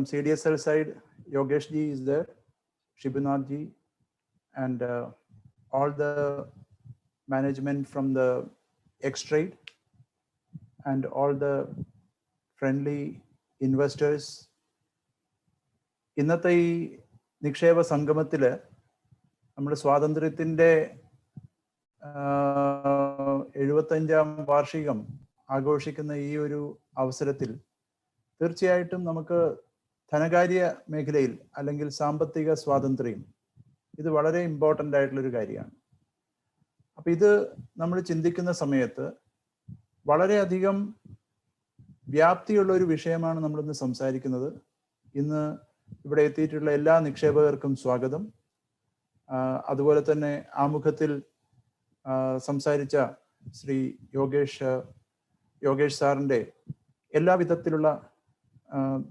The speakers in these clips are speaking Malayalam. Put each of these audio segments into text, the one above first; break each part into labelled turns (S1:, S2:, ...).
S1: From CDSL side, Yogesh ji is there, Shibunath ji, and all the management from the X-Trade and all the friendly investors. ഇന്നത്തെ ഈ നിക്ഷേപ സംഗമത്തിൽ നമ്മുടെ സ്വാതന്ത്ര്യത്തിൻ്റെ 75ാം വാർഷികം ആഘോഷിക്കുന്ന ഈ ഒരു അവസരത്തിൽ തീർച്ചയായിട്ടും നമുക്ക് ധനകാര്യ മേഖലയിൽ അല്ലെങ്കിൽ സാമ്പത്തിക സ്വാതന്ത്ര്യം ഇത് വളരെ ഇമ്പോർട്ടൻ്റ് ആയിട്ടുള്ളൊരു കാര്യമാണ്. അപ്പം ഇത് നമ്മൾ ചിന്തിക്കുന്ന സമയത്ത് വളരെയധികം വ്യാപ്തിയുള്ള ഒരു വിഷയമാണ് നമ്മളിന്ന് സംസാരിക്കുന്നത്. ഇന്ന് ഇവിടെ എത്തിയിട്ടുള്ള എല്ലാ നിക്ഷേപകർക്കും സ്വാഗതം. അതുപോലെ തന്നെ ആമുഖത്തിൽ സംസാരിച്ച ശ്രീ യോഗേഷ് സാറിൻ്റെ എല്ലാ വിധത്തിലുള്ള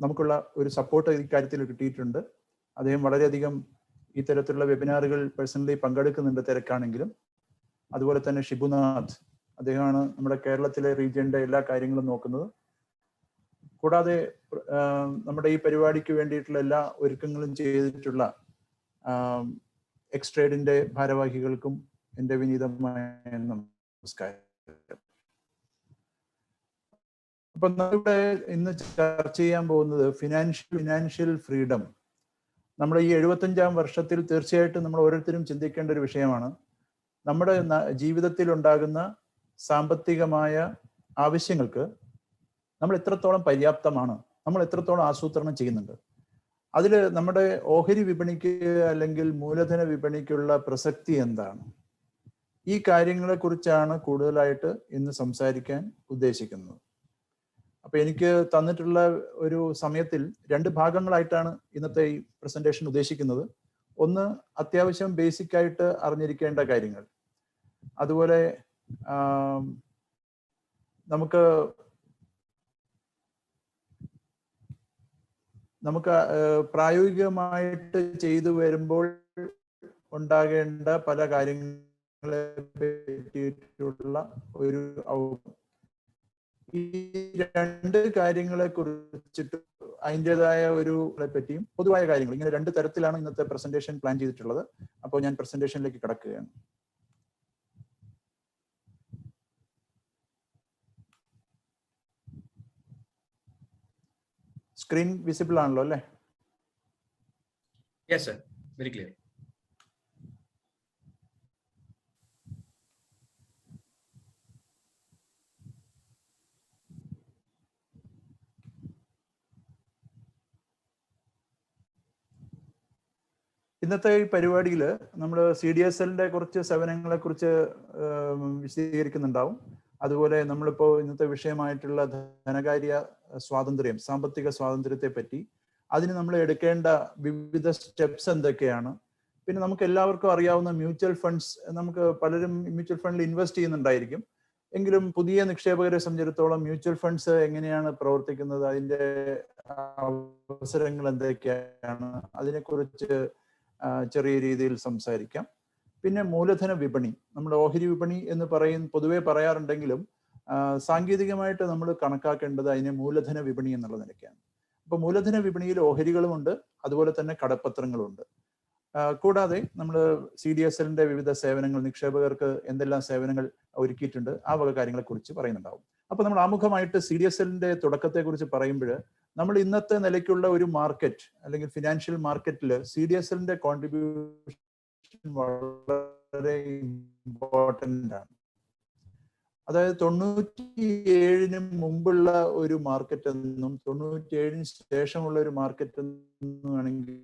S1: നമുക്കുള്ള ഒരു സപ്പോർട്ട് ഇക്കാര്യത്തിൽ കിട്ടിയിട്ടുണ്ട്. അദ്ദേഹം വളരെയധികം ഈ തരത്തിലുള്ള വെബിനാറുകൾ പേഴ്സണലി പങ്കെടുക്കുന്നുണ്ട്, തിരക്കാണെങ്കിലും. അതുപോലെ തന്നെ ഷിബുനാഥ്, അദ്ദേഹമാണ് നമ്മുടെ കേരളത്തിലെ റീജിയന്റെ എല്ലാ കാര്യങ്ങളും നോക്കുന്നത്. കൂടാതെ നമ്മുടെ ഈ പരിപാടിക്ക് വേണ്ടിയിട്ടുള്ള എല്ലാ ഒരുക്കങ്ങളും ചെയ്തിട്ടുള്ള എക്സ്ട്രേഡിന്റെ ഭാരവാഹികൾക്കും എൻ്റെ വിനീതമായ നമസ്കാരം. അപ്പൊ നമ്മളിവിടെ ഇന്ന് ചർച്ച ചെയ്യാൻ പോകുന്നത് ഫിനാൻഷ്യൽ ഫ്രീഡം. നമ്മുടെ ഈ 75ാം വർഷത്തിൽ തീർച്ചയായിട്ടും നമ്മൾ ഓരോരുത്തരും ചിന്തിക്കേണ്ട ഒരു വിഷയമാണ്. നമ്മുടെ ജീവിതത്തിൽ ഉണ്ടാകുന്ന സാമ്പത്തികമായ ആവശ്യങ്ങൾക്ക് നമ്മൾ എത്രത്തോളം പര്യാപ്തമാണ്, നമ്മൾ എത്രത്തോളം ആസൂത്രണം ചെയ്യുന്നുണ്ട്. അതിൽ നമ്മുടെ ഓഹരി വിപണിക്ക് അല്ലെങ്കിൽ മൂലധന വിപണിക്കുള്ള പ്രസക്തി എന്താണ്? ഈ കാര്യങ്ങളെ കുറിച്ചാണ് കൂടുതലായിട്ട് ഇന്ന് സംസാരിക്കാൻ ഉദ്ദേശിക്കുന്നത്. അപ്പൊ എനിക്ക് തന്നിട്ടുള്ള ഒരു സമയത്തിൽ 2 ഭാഗങ്ങളായിട്ടാണ് ഇന്നത്തെ ഈ പ്രസന്റേഷൻ ഉദ്ദേശിക്കുന്നത്. ഒന്ന്, അത്യാവശ്യം ബേസിക് ആയിട്ട് അറിഞ്ഞിരിക്കേണ്ട കാര്യങ്ങൾ. അതുപോലെ നമുക്ക് പ്രായോഗികമായിട്ട് ചെയ്തു വരുമ്പോൾ ഉണ്ടാകേണ്ട പല കാര്യങ്ങളെ പറ്റിയിട്ടുള്ള ഒരു ഈ 2 കാര്യങ്ങളെ കുറിച്ചിട്ട് അതിൻ്റെതായ ഒരു പറ്റിയും പൊതുവായ കാര്യങ്ങൾ, ഇങ്ങനെ 2 തരത്തിലാണ് ഇന്നത്തെ പ്രസന്റേഷൻ പ്ലാൻ ചെയ്തിട്ടുള്ളത്. അപ്പോൾ ഞാൻ പ്രസന്റേഷനിലേക്ക് കടക്കുകയാണ്. സ്ക്രീൻ വിസിബിൾ ആണല്ലോ അല്ലേ?
S2: Yes sir, very clear.
S1: ഇന്നത്തെ ഈ പരിപാടിയിൽ നമ്മൾ CDSLന്റെ കുറച്ച് സേവനങ്ങളെ കുറിച്ച് വിശദീകരിക്കുന്നുണ്ടാവും. അതുപോലെ നമ്മളിപ്പോൾ ഇന്നത്തെ വിഷയമായിട്ടുള്ള ധനകാര്യ സ്വാതന്ത്ര്യം, സാമ്പത്തിക സ്വാതന്ത്ര്യത്തെ പറ്റി, അതിന് നമ്മൾ എടുക്കേണ്ട വിവിധ സ്റ്റെപ്സ് എന്തൊക്കെയാണ്, പിന്നെ നമുക്ക് എല്ലാവർക്കും അറിയാവുന്ന മ്യൂച്വൽ ഫണ്ട്സ്, നമുക്ക് പലരും മ്യൂച്വൽ ഫണ്ടിൽ ഇൻവെസ്റ്റ് ചെയ്യുന്നുണ്ടായിരിക്കും. എങ്കിലും പുതിയ നിക്ഷേപകരെ സംബന്ധിച്ചിടത്തോളം മ്യൂച്വൽ ഫണ്ട്സ് എങ്ങനെയാണ് പ്രവർത്തിക്കുന്നത്, അതിൻ്റെ അവസരങ്ങൾ എന്തൊക്കെയാണ്, അതിനെക്കുറിച്ച് ചെറിയ രീതിയിൽ സംസാരിക്കാം. പിന്നെ മൂലധന വിപണി, നമ്മുടെ ഓഹരി വിപണി എന്ന് പൊതുവെ പറയാറുണ്ടെങ്കിലും സാങ്കേതികമായിട്ട് നമ്മൾ കണക്കാക്കേണ്ടത് അതിനെ മൂലധന വിപണി എന്നുള്ള നിലയ്ക്കാണ്. അപ്പൊ മൂലധന വിപണിയിൽ ഓഹരികളുമുണ്ട്, അതുപോലെ തന്നെ കടപ്പത്രങ്ങളുണ്ട്. കൂടാതെ നമ്മൾ CDSLന്റെ വിവിധ സേവനങ്ങൾ, നിക്ഷേപകർക്ക് എന്തെല്ലാം സേവനങ്ങൾ ഒരുക്കിയിട്ടുണ്ട്, ആ വക കാര്യങ്ങളെ കുറിച്ച് പറയുന്നുണ്ടാവും. അപ്പൊ നമ്മൾ ആമുഖമായിട്ട് CDSLന്റെ തുടക്കത്തെ കുറിച്ച് പറയുമ്പോൾ, നമ്മൾ ഇന്നത്തെ നിലയ്ക്കുള്ള ഒരു മാർക്കറ്റ് അല്ലെങ്കിൽ ഫിനാൻഷ്യൽ മാർക്കറ്റിൽ CDSLന്റെ കോൺട്രിബ്യൂഷൻ വളരെ ഇമ്പോർട്ടൻ്റ് ആണ്. അതായത് 97-ന് മുമ്പുള്ള ഒരു മാർക്കറ്റ് എന്നും 97-ന് ശേഷമുള്ള ഒരു മാർക്കറ്റ് എന്നും വേണമെങ്കിൽ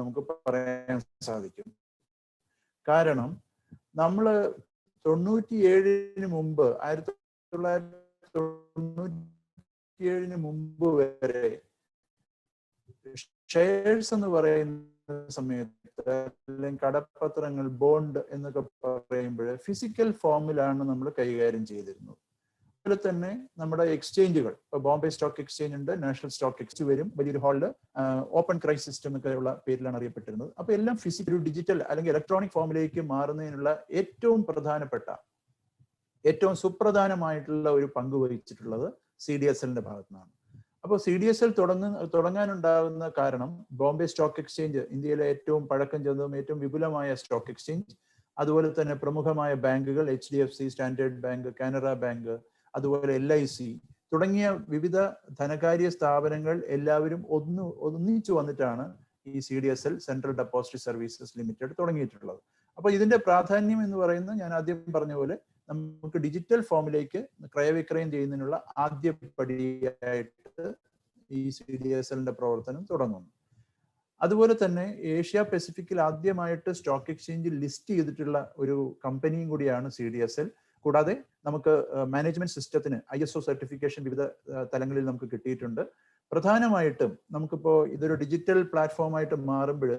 S1: നമുക്ക് പറയാൻ സാധിക്കും. കാരണം നമ്മൾ 97-ന് മുമ്പ് 1997-ന് മുമ്പ് വരെ ഷെയർസ് എന്ന് പറയുന്ന സമയത്ത്, അല്ലെങ്കിൽ കടപ്പത്രങ്ങൾ, ബോണ്ട് എന്നൊക്കെ പറയുമ്പോൾ ഫിസിക്കൽ ഫോമിലാണ് നമ്മൾ കൈകാര്യം ചെയ്തിരുന്നത്. അതുപോലെ തന്നെ നമ്മുടെ എക്സ്ചേഞ്ചുകൾ, ഇപ്പൊ ബോംബെ സ്റ്റോക്ക് എക്സ്ചേഞ്ച് ഉണ്ട്, നാഷണൽ സ്റ്റോക്ക് എക്സ്ചേഞ്ച് വരും, വലിയൊരു ഹാളിൽ ഓപ്പൺ ക്രൈ സിസ്റ്റം എന്നൊക്കെയുള്ള പേരിലാണ് അറിയപ്പെട്ടിരുന്നത്. അപ്പൊ എല്ലാം ഫിസിക്കൽ, ഡിജിറ്റൽ അല്ലെങ്കിൽ ഇലക്ട്രോണിക് ഫോമിലേക്ക് മാറുന്നതിനുള്ള ഏറ്റവും പ്രധാനപ്പെട്ട, ഏറ്റവും സുപ്രധാനമായിട്ടുള്ള ഒരു പങ്ക് വഹിച്ചിട്ടുള്ളത് CDSLന്റെ ഭാഗത്തു നിന്നാണ്. അപ്പോൾ CDSL തുടങ്ങാനുണ്ടാകുന്ന കാരണം ബോംബെ സ്റ്റോക്ക് എക്സ്ചേഞ്ച്, ഇന്ത്യയിലെ ഏറ്റവും പഴക്കം ചെന്നതും ഏറ്റവും വിപുലമായ സ്റ്റോക്ക് എക്സ്ചേഞ്ച്, അതുപോലെ തന്നെ പ്രമുഖമായ ബാങ്കുകൾ HDFC, standard bank, Canara bank, അതുപോലെ LIC തുടങ്ങിയ വിവിധ ധനകാര്യ സ്ഥാപനങ്ങൾ എല്ലാവരും ഒന്നിച്ചു വന്നിട്ടാണ് ഈ CDSL, central depository services limited തുടങ്ങിയിട്ടുള്ളത്. അപ്പോൾ ഇതിന്റെ പ്രാധാന്യം എന്ന് പറയുന്നത് ഞാൻ ആദ്യം പറഞ്ഞ പോലെ നമുക്ക് ഡിജിറ്റൽ ഫോമിലേക്ക് ക്രയവിക്രയം ചെയ്യുന്നതിനുള്ള ആദ്യ പടിയായിട്ട് ഈ CDSLന്റെ പ്രവർത്തനം തുടങ്ങുന്നു. അതുപോലെ തന്നെ ഏഷ്യ പസഫിക്കിൽ ആദ്യമായിട്ട് സ്റ്റോക്ക് എക്സ്ചേഞ്ചിൽ ലിസ്റ്റ് ചെയ്തിട്ടുള്ള ഒരു കമ്പനിയും കൂടിയാണ് CDSL. കൂടാതെ നമുക്ക് മാനേജ്മെന്റ് സിസ്റ്റത്തിന് ISO സർട്ടിഫിക്കേഷൻ വിവിധ തലങ്ങളിൽ നമുക്ക് കിട്ടിയിട്ടുണ്ട്. പ്രധാനമായിട്ടും നമുക്കിപ്പോൾ ഇതൊരു ഡിജിറ്റൽ പ്ലാറ്റ്ഫോമായിട്ട് മാറുമ്പോൾ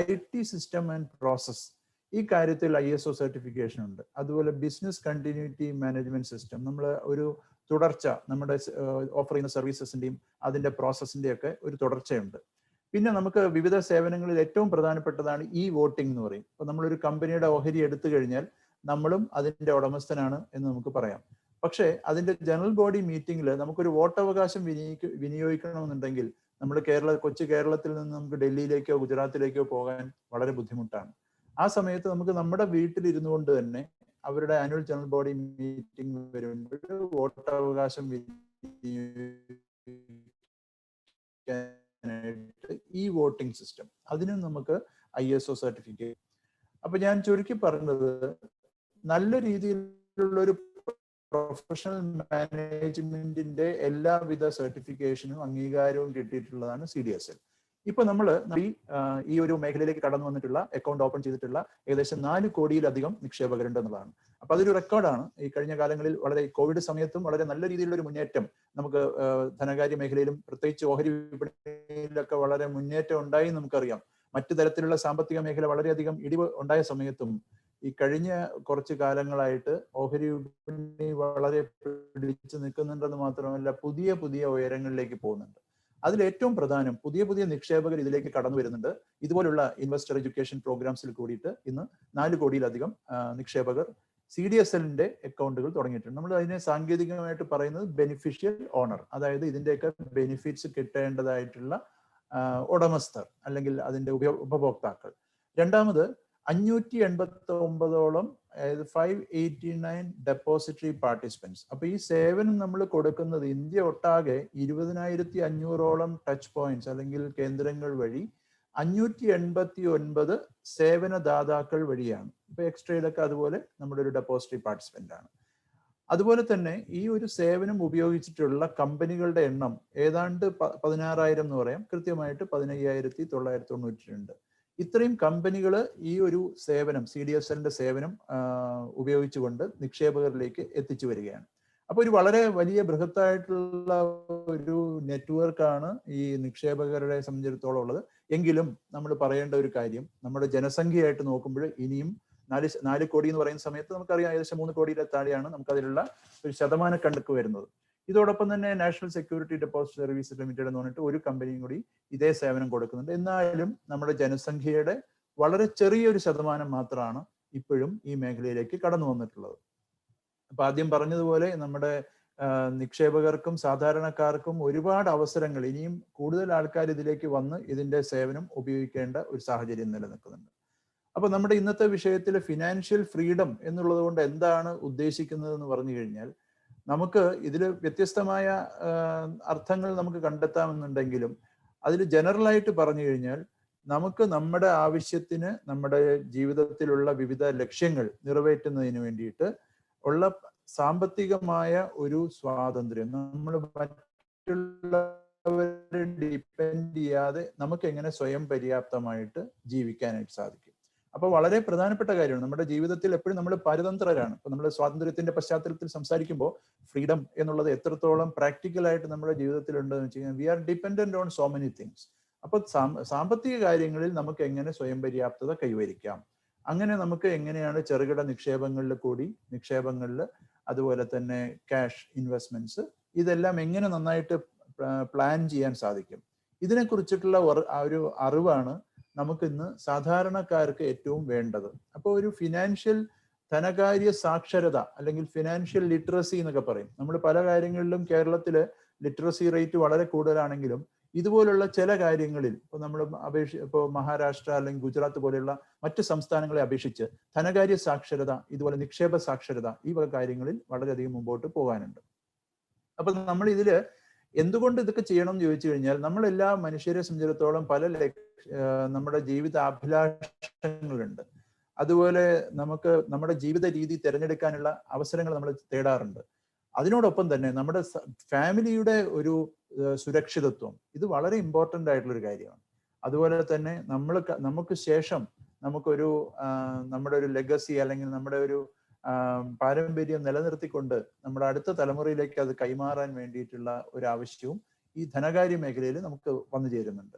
S1: IT സിസ്റ്റം ആൻഡ് പ്രോസസ് ഈ കാര്യത്തിൽ ISO സർട്ടിഫിക്കേഷൻ ഉണ്ട്. അതുപോലെ ബിസിനസ് കണ്ടിന്യൂറ്റി മാനേജ്മെന്റ് സിസ്റ്റം, നമ്മൾ ഒരു തുടർച്ച നമ്മുടെ ഓഫർ ചെയ്യുന്ന സർവീസസിന്റെയും അതിന്റെ പ്രോസസ്സിന്റെയും ഒക്കെ ഒരു തുടർച്ചയുണ്ട്. പിന്നെ നമുക്ക് വിവിധ സേവനങ്ങളിൽ ഏറ്റവും പ്രധാനപ്പെട്ടതാണ് വോട്ടിംഗ് എന്ന് പറയും. ഇപ്പൊ നമ്മളൊരു കമ്പനിയുടെ ഓഹരി എടുത്തു കഴിഞ്ഞാൽ നമ്മളും അതിന്റെ ഉടമസ്ഥനാണ് എന്ന് നമുക്ക് പറയാം. പക്ഷേ അതിന്റെ ജനറൽ ബോഡി മീറ്റിംഗിൽ നമുക്കൊരു വോട്ടവകാശം വിനിയോഗിക്കണമെന്നുണ്ടെങ്കിൽ നമ്മൾ കൊച്ചു കേരളത്തിൽ നിന്ന് നമുക്ക് ഡൽഹിയിലേക്കോ ഗുജറാത്തിലേക്കോ പോകാൻ വളരെ ബുദ്ധിമുട്ടാണ്. ആ സമയത്ത് നമുക്ക് നമ്മുടെ വീട്ടിലിരുന്നു കൊണ്ട് തന്നെ അവരുടെ ആനുവൽ ജനറൽ ബോഡി മീറ്റിംഗ് വരുമ്പോൾ വോട്ടവകാശം വോട്ടിംഗ് സിസ്റ്റം, അതിനും നമുക്ക് ISO സർട്ടിഫിക്കറ്റ്. അപ്പൊ ഞാൻ ചുരുക്കി പറഞ്ഞത്, നല്ല രീതിയിലുള്ള ഒരു പ്രൊഫഷണൽ മാനേജ്മെന്റിന്റെ എല്ലാവിധ സർട്ടിഫിക്കേഷനും അംഗീകാരവും കിട്ടിയിട്ടുള്ളതാണ് CDSL. ഇപ്പൊ നമ്മൾ ഈ ഒരു മേഖലയിലേക്ക് കടന്നു വന്നിട്ടുള്ള അക്കൗണ്ട് ഓപ്പൺ ചെയ്തിട്ടുള്ള ഏകദേശം 4 കോടിയിലധികം നിക്ഷേപകരുണ്ട് എന്നുള്ളതാണ്. അപ്പൊ അതൊരു റെക്കോർഡാണ്. ഈ കഴിഞ്ഞ കാലങ്ങളിൽ വളരെ കോവിഡ് സമയത്തും വളരെ നല്ല രീതിയിലുള്ള ഒരു മുന്നേറ്റം നമുക്ക് ധനകാര്യ മേഖലയിലും പ്രത്യേകിച്ച് ഓഹരി വിപണിയിലൊക്കെ വളരെ മുന്നേറ്റം ഉണ്ടായി നമുക്കറിയാം. മറ്റു തരത്തിലുള്ള സാമ്പത്തിക മേഖല വളരെയധികം ഇടിവ് ഉണ്ടായ സമയത്തും ഈ കഴിഞ്ഞ കുറച്ച് കാലങ്ങളായിട്ട് ഓഹരി വിപണി വളരെ പിടിച്ചു നിൽക്കുന്നുണ്ടെന്ന് മാത്രമല്ല പുതിയ പുതിയ ഉയരങ്ങളിലേക്ക് പോകുന്നുണ്ട്. അതിൽ ഏറ്റവും പ്രധാനം പുതിയ നിക്ഷേപകർ ഇതിലേക്ക് കടന്നു വരുന്നുണ്ട്. ഇതുപോലുള്ള ഇൻവെസ്റ്റർ എഡ്യൂക്കേഷൻ പ്രോഗ്രാംസിൽ കൂടിയിട്ട് ഇന്ന് 4 കോടിയിലധികം നിക്ഷേപകർ CDSLന്റെ അക്കൗണ്ടുകൾ തുടങ്ങിയിട്ടുണ്ട്. നമ്മൾ അതിനെ സാങ്കേതികമായിട്ട് പറയുന്നത് ബെനിഫിഷ്യൽ ഓണർ, അതായത് ഇതിന്റെയൊക്കെ ബെനിഫിറ്റ്സ് കിട്ടേണ്ടതായിട്ടുള്ള ഉടമസ്ഥർ അല്ലെങ്കിൽ അതിന്റെ ഉപഭോക്താക്കൾ. രണ്ടാമത് 589ഓളം, അതായത് 589 ഡെപ്പോസിറ്ററി പാർട്ടിസിപ്പൻസ്. അപ്പൊ ഈ സേവനം നമ്മൾ കൊടുക്കുന്നത് ഇന്ത്യ ഒട്ടാകെ 20,500ഓളം ടച്ച് പോയിന്റ്സ് അല്ലെങ്കിൽ കേന്ദ്രങ്ങൾ വഴി 589 സേവനദാതാക്കൾ വഴിയാണ്. ഇപ്പൊ എക്സ്ട്രയിലൊക്കെ അതുപോലെ നമ്മുടെ ഒരു ഡെപ്പോസിറ്ററി പാർട്ടിസിപ്പന്റ് ആണ്. അതുപോലെ തന്നെ ഈ ഒരു സേവനം ഉപയോഗിച്ചിട്ടുള്ള കമ്പനികളുടെ എണ്ണം ഏതാണ്ട് 16,000 എന്ന് പറയാം, കൃത്യമായിട്ട് 15,992. ഇത്രയും കമ്പനികൾ ഈ ഒരു സേവനം CDSLന്റെ സേവനം ഉപയോഗിച്ചുകൊണ്ട് നിക്ഷേപകരിലേക്ക് എത്തിച്ചു വരികയാണ്. അപ്പൊ ഒരു വളരെ വലിയ ബൃഹത്തായിട്ടുള്ള ഒരു നെറ്റ്വർക്കാണ് ഈ നിക്ഷേപകരുടെ സംബന്ധിച്ചിടത്തോളം ഉള്ളത്. എങ്കിലും നമ്മൾ പറയേണ്ട ഒരു കാര്യം, നമ്മുടെ ജനസംഖ്യയായിട്ട് നോക്കുമ്പോൾ ഇനിയും 4 കോടി എന്ന് പറയുന്ന സമയത്ത് നമുക്കറിയാം ഏകദേശം 3 കോടിയുടെ താഴെയാണ് നമുക്കതിലുള്ള ഒരു ശതമാന കണക്ക് വരുന്നത്. ഇതോടൊപ്പം തന്നെ national security deposit service limited എന്ന് പറഞ്ഞിട്ട് ഒരു കമ്പനിയും കൂടി ഇതേ സേവനം കൊടുക്കുന്നുണ്ട്. എന്നാലും നമ്മുടെ ജനസംഖ്യയുടെ വളരെ ചെറിയൊരു ശതമാനം മാത്രമാണ് ഇപ്പോഴും ഈ മേഖലയിലേക്ക് കടന്നു വന്നിട്ടുള്ളത്. അപ്പൊ ആദ്യം പറഞ്ഞതുപോലെ നമ്മുടെ നിക്ഷേപകർക്കും സാധാരണക്കാർക്കും ഒരുപാട് അവസരങ്ങൾ, ഇനിയും കൂടുതൽ ആൾക്കാർ ഇതിലേക്ക് വന്ന് ഇതിന്റെ സേവനം ഉപയോഗിക്കേണ്ട ഒരു സാഹചര്യം നിലനിൽക്കുന്നുണ്ട്. അപ്പൊ നമ്മുടെ ഇന്നത്തെ വിഷയത്തിൽ ഫിനാൻഷ്യൽ ഫ്രീഡം എന്നുള്ളത് കൊണ്ട് എന്താണ് ഉദ്ദേശിക്കുന്നത് എന്ന് പറഞ്ഞു കഴിഞ്ഞാൽ, നമുക്ക് ഇതിൽ വ്യത്യസ്തമായ അർത്ഥങ്ങൾ നമുക്ക് കണ്ടെത്താമെന്നുണ്ടെങ്കിലും അതിൽ ജനറലായിട്ട് പറഞ്ഞു കഴിഞ്ഞാൽ നമുക്ക് നമ്മുടെ ആവശ്യത്തിന് നമ്മുടെ ജീവിതത്തിലുള്ള വിവിധ ലക്ഷ്യങ്ങൾ നിറവേറ്റുന്നതിന് വേണ്ടിയിട്ട് ഉള്ള സാമ്പത്തികമായ ഒരു സ്വാതന്ത്ര്യം, നമ്മൾ മറ്റുള്ളവരെ ഡിപ്പെൻഡ് ചെയ്യാതെ നമുക്ക് എങ്ങനെ സ്വയം പര്യാപ്തമായിട്ട് ജീവിക്കാനായിട്ട് സാധിക്കും. അപ്പൊ വളരെ പ്രധാനപ്പെട്ട കാര്യമാണ്. നമ്മുടെ ജീവിതത്തിൽ എപ്പോഴും നമ്മൾ പരതന്ത്രരാണ്. ഇപ്പൊ നമ്മൾ സ്വാതന്ത്ര്യത്തിന്റെ പശ്ചാത്തലത്തിൽ സംസാരിക്കുമ്പോൾ ഫ്രീഡം എന്നുള്ളത് എത്രത്തോളം പ്രാക്ടിക്കലായിട്ട് നമ്മുടെ ജീവിതത്തിൽ ഉണ്ടെന്ന് വെച്ച് കഴിഞ്ഞാൽ we are dependent on so many things. അപ്പൊ സാമ്പത്തിക കാര്യങ്ങളിൽ നമുക്ക് എങ്ങനെ സ്വയം പര്യാപ്തത കൈവരിക്കാം, അങ്ങനെ നമുക്ക് എങ്ങനെയാണ് ചെറുകിട നിക്ഷേപങ്ങളിൽ അതുപോലെ തന്നെ ക്യാഷ് ഇൻവെസ്റ്റ്മെന്റ്സ്, ഇതെല്ലാം എങ്ങനെ നന്നായിട്ട് പ്ലാൻ ചെയ്യാൻ സാധിക്കും, ഇതിനെക്കുറിച്ചിട്ടുള്ള ഒരു അറിവാണ് നമുക്കിന്ന് സാധാരണക്കാർക്ക് ഏറ്റവും വേണ്ടത്. അപ്പോൾ ഒരു ഫിനാൻഷ്യൽ ധനകാര്യ സാക്ഷരത അല്ലെങ്കിൽ ഫിനാൻഷ്യൽ ലിറ്ററസി എന്നൊക്കെ പറയും. നമ്മൾ പല കാര്യങ്ങളിലും കേരളത്തിൽ ലിറ്ററസി റേറ്റ് വളരെ കൂടുതലാണെങ്കിലും ഇതുപോലുള്ള ചില കാര്യങ്ങളിൽ ഇപ്പോൾ മഹാരാഷ്ട്ര അല്ലെങ്കിൽ ഗുജറാത്ത് പോലെയുള്ള മറ്റ് സംസ്ഥാനങ്ങളെ അപേക്ഷിച്ച് ധനകാര്യ സാക്ഷരത, ഇതുപോലെ നിക്ഷേപ സാക്ഷരത, ഈ വക കാര്യങ്ങളിൽ വളരെയധികം മുമ്പോട്ട് പോകാനുണ്ട്. അപ്പൊ നമ്മൾ ഇതില് എന്തുകൊണ്ട് ഇതൊക്കെ ചെയ്യണം എന്ന് ചോദിച്ചു കഴിഞ്ഞാൽ, നമ്മളെല്ലാ മനുഷ്യരെ സംബന്ധിച്ചിടത്തോളം നമ്മുടെ ജീവിത അഭിലാഷങ്ങളുണ്ട്. അതുപോലെ നമുക്ക് നമ്മുടെ ജീവിത രീതി തിരഞ്ഞെടുക്കാനുള്ള അവസരങ്ങൾ നമ്മൾ തേടാറുണ്ട്. അതിനോടൊപ്പം തന്നെ നമ്മുടെ ഫാമിലിയുടെ ഒരു സുരക്ഷിതത്വം, ഇത് വളരെ ഇമ്പോർട്ടൻ്റ് ആയിട്ടുള്ള ഒരു കാര്യമാണ്. അതുപോലെ തന്നെ നമുക്ക് ശേഷം നമ്മുടെ ഒരു ലെഗസി അല്ലെങ്കിൽ നമ്മുടെ ഒരു പാരമ്പര്യം നിലനിർത്തിക്കൊണ്ട് നമ്മുടെ അടുത്ത തലമുറയിലേക്ക് അത് കൈമാറാൻ വേണ്ടിയിട്ടുള്ള ഒരു ആവശ്യവും ഈ ധനകാര്യ മേഖലയിൽ നമുക്ക് വന്നു ചേരുന്നുണ്ട്.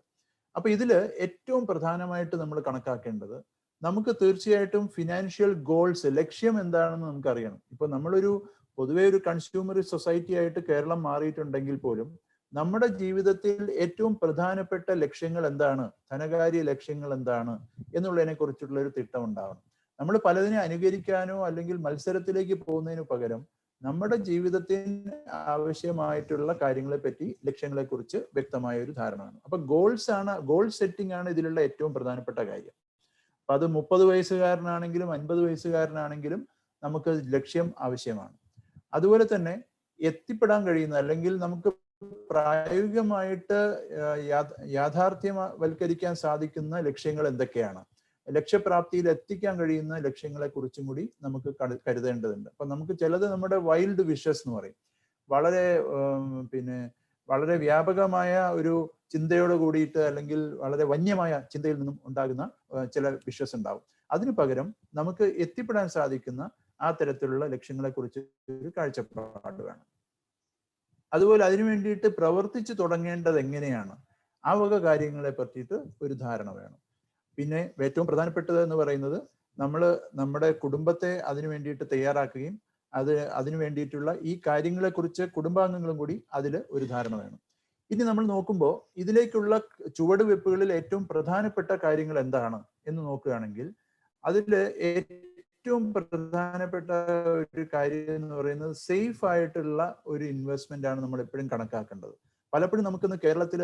S1: അപ്പൊ ഇതില് ഏറ്റവും പ്രധാനമായിട്ട് നമ്മൾ കണക്കാക്കേണ്ടത്, നമുക്ക് തീർച്ചയായിട്ടും ഫിനാൻഷ്യൽ ഗോൾസ്, ലക്ഷ്യം എന്താണെന്ന് നമുക്കറിയണം. ഇപ്പൊ നമ്മളൊരു പൊതുവെ ഒരു കൺസ്യൂമർ സൊസൈറ്റി ആയിട്ട് കേരളം മാറിയിട്ടുണ്ടെങ്കിൽ പോലും നമ്മുടെ ജീവിതത്തിൽ ഏറ്റവും പ്രധാനപ്പെട്ട ലക്ഷ്യങ്ങൾ എന്താണ്, ധനകാര്യ ലക്ഷ്യങ്ങൾ എന്താണ് എന്നുള്ളതിനെ കുറിച്ചുള്ള ഒരു തിട്ടം ഉണ്ടാവണം. നമ്മൾ പലതിനെ അനുകരിക്കാനോ അല്ലെങ്കിൽ മത്സരത്തിലേക്ക് പോകുന്നതിന് പകരം നമ്മുടെ ജീവിതത്തിന് ആവശ്യമായിട്ടുള്ള കാര്യങ്ങളെ പറ്റി, ലക്ഷ്യങ്ങളെ കുറിച്ച് വ്യക്തമായ ഒരു ധാരണ വേണം. അപ്പൊ ഗോൾ സെറ്റിംഗ് ആണ് ഇതിലുള്ള ഏറ്റവും പ്രധാനപ്പെട്ട കാര്യം. അപ്പൊ അത് 30 വയസ്സുകാരനാണെങ്കിലും 50 വയസ്സുകാരനാണെങ്കിലും നമുക്ക് ലക്ഷ്യം ആവശ്യമാണ്. അതുപോലെ തന്നെ എത്തിപ്പെടാൻ കഴിയുന്ന അല്ലെങ്കിൽ നമുക്ക് പ്രായോഗികമായിട്ട് യാഥാർത്ഥ്യവൽക്കരിക്കാൻ സാധിക്കുന്ന ലക്ഷ്യങ്ങൾ എന്തൊക്കെയാണ്, ലക്ഷ്യപ്രാപ്തിയിൽ എത്തിക്കാൻ കഴിയുന്ന ലക്ഷ്യങ്ങളെ കുറിച്ചും കൂടി നമുക്ക് കരുതേണ്ടതുണ്ട്. അപ്പൊ നമുക്ക് ചിലത് നമ്മുടെ വൈൽഡ് വിഷസ് എന്ന് പറയും, വളരെ വ്യാപകമായ ഒരു ചിന്തയോട് കൂടിയിട്ട് അല്ലെങ്കിൽ വളരെ വന്യമായ ചിന്തയിൽ നിന്നും ഉണ്ടാകുന്ന ചില വിഷസ് ഉണ്ടാവും. അതിനു പകരം നമുക്ക് എത്തിപ്പെടാൻ സാധിക്കുന്ന ആ തരത്തിലുള്ള ലക്ഷ്യങ്ങളെ കുറിച്ച് ഒരു കാഴ്ചപ്പാട് വേണം. അതുപോലെ അതിനു വേണ്ടിയിട്ട് പ്രവർത്തിച്ചു തുടങ്ങേണ്ടത് എങ്ങനെയാണ്, ആ വക കാര്യങ്ങളെ പറ്റിയിട്ട് ഒരു ധാരണ വേണം. പിന്നെ ഏറ്റവും പ്രധാനപ്പെട്ടത് എന്ന് പറയുന്നത്, നമ്മുടെ കുടുംബത്തെ അതിനു വേണ്ടിയിട്ട് തയ്യാറാക്കുകയും അതിനു വേണ്ടിയിട്ടുള്ള ഈ കാര്യങ്ങളെ കുറിച്ച് കുടുംബാംഗങ്ങളും കൂടി അതിൽ ഒരു ധാരണ വേണം. ഇനി നമ്മൾ നോക്കുമ്പോൾ ഇതിലേക്കുള്ള ചുവടുവെപ്പുകളിൽ ഏറ്റവും പ്രധാനപ്പെട്ട കാര്യങ്ങൾ എന്താണ് എന്ന് നോക്കുകയാണെങ്കിൽ, അതിൽ ഏറ്റവും പ്രധാനപ്പെട്ട ഒരു കാര്യം എന്ന് പറയുന്നത് സേഫ് ആയിട്ടുള്ള ഒരു ഇൻവെസ്റ്റ്മെന്റ് ആണ് നമ്മൾ എപ്പോഴും കണക്കാക്കേണ്ടത്. പലപ്പോഴും നമുക്കിന്ന് കേരളത്തിൽ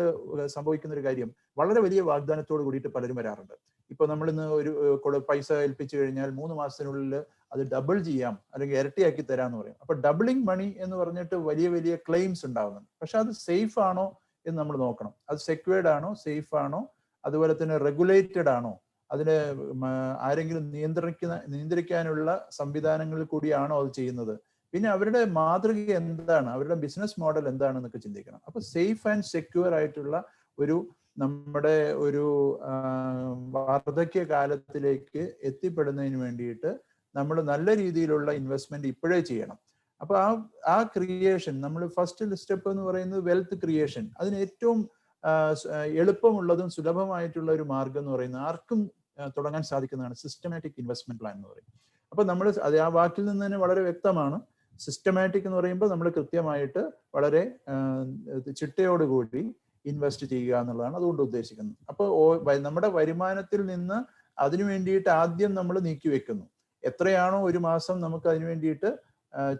S1: സംഭവിക്കുന്ന ഒരു കാര്യം, വളരെ വലിയ വാഗ്ദാനത്തോട് കൂടിയിട്ട് പലരും വരാറുണ്ട്. ഇപ്പൊ നമ്മളിന്ന് ഒരു പൈസ ഏൽപ്പിച്ചു കഴിഞ്ഞാൽ 3 മാസത്തിനുള്ളിൽ അത് ഡബിൾ ചെയ്യാം അല്ലെങ്കിൽ ഇരട്ടിയാക്കി തരാമെന്ന് പറയും. അപ്പൊ ഡബിളിങ് മണി എന്ന് പറഞ്ഞിട്ട് വലിയ വലിയ ക്ലെയിംസ് ഉണ്ടാവുന്നുണ്ട്. പക്ഷെ അത് സേഫ് ആണോ എന്ന് നമ്മൾ നോക്കണം. അത് സെക്യൂർഡ് ആണോ, സേഫ് ആണോ, അതുപോലെ തന്നെ റെഗുലേറ്റഡ് ആണോ, അതിന് ആരെങ്കിലും നിയന്ത്രിക്കാനുള്ള സംവിധാനങ്ങളിൽ കൂടിയാണോ അത് ചെയ്യുന്നത്, പിന്നെ അവരുടെ മാതൃക എന്താണ്, അവരുടെ ബിസിനസ് മോഡൽ എന്താണെന്നൊക്കെ ചിന്തിക്കണം. അപ്പൊ സേഫ് ആൻഡ് സെക്യൂർ ആയിട്ടുള്ള നമ്മുടെ ഒരു വാർദ്ധക്യ കാലത്തിലേക്ക് എത്തിപ്പെടുന്നതിന് വേണ്ടിയിട്ട് നമ്മൾ നല്ല രീതിയിലുള്ള ഇൻവെസ്റ്റ്മെന്റ് ഇപ്പോഴേ ചെയ്യണം. അപ്പൊ ആ ക്രിയേഷൻ, നമ്മൾ ഫസ്റ്റ് സ്റ്റെപ്പ് എന്ന് പറയുന്നത് വെൽത്ത് ക്രിയേഷൻ. അതിന് ഏറ്റവും എളുപ്പമുള്ളതും സുലഭമായിട്ടുള്ള ഒരു മാർഗം എന്ന് പറയുന്നത് ആർക്കും തുടങ്ങാൻ സാധിക്കുന്നതാണ് സിസ്റ്റമാറ്റിക് ഇൻവെസ്റ്റ്മെന്റ് പ്ലാൻ എന്ന് പറയും. അപ്പൊ നമ്മൾ ആ വാക്കിൽ നിന്ന് തന്നെ വളരെ വ്യക്തമാണ്. സിസ്റ്റമാറ്റിക് എന്ന് പറയുമ്പോൾ നമ്മൾ കൃത്യമായിട്ട് വളരെ ചിട്ടയോടുകൂടി ഇൻവെസ്റ്റ് ചെയ്യുക എന്നുള്ളതാണ് അതുകൊണ്ട് ഉദ്ദേശിക്കുന്നത്. അപ്പോൾ നമ്മുടെ വരുമാനത്തിൽ നിന്ന് അതിനു വേണ്ടിയിട്ട് ആദ്യം നമ്മൾ നീക്കിവെക്കുന്നു. എത്രയാണോ ഒരു മാസം നമുക്ക് അതിനു വേണ്ടിയിട്ട്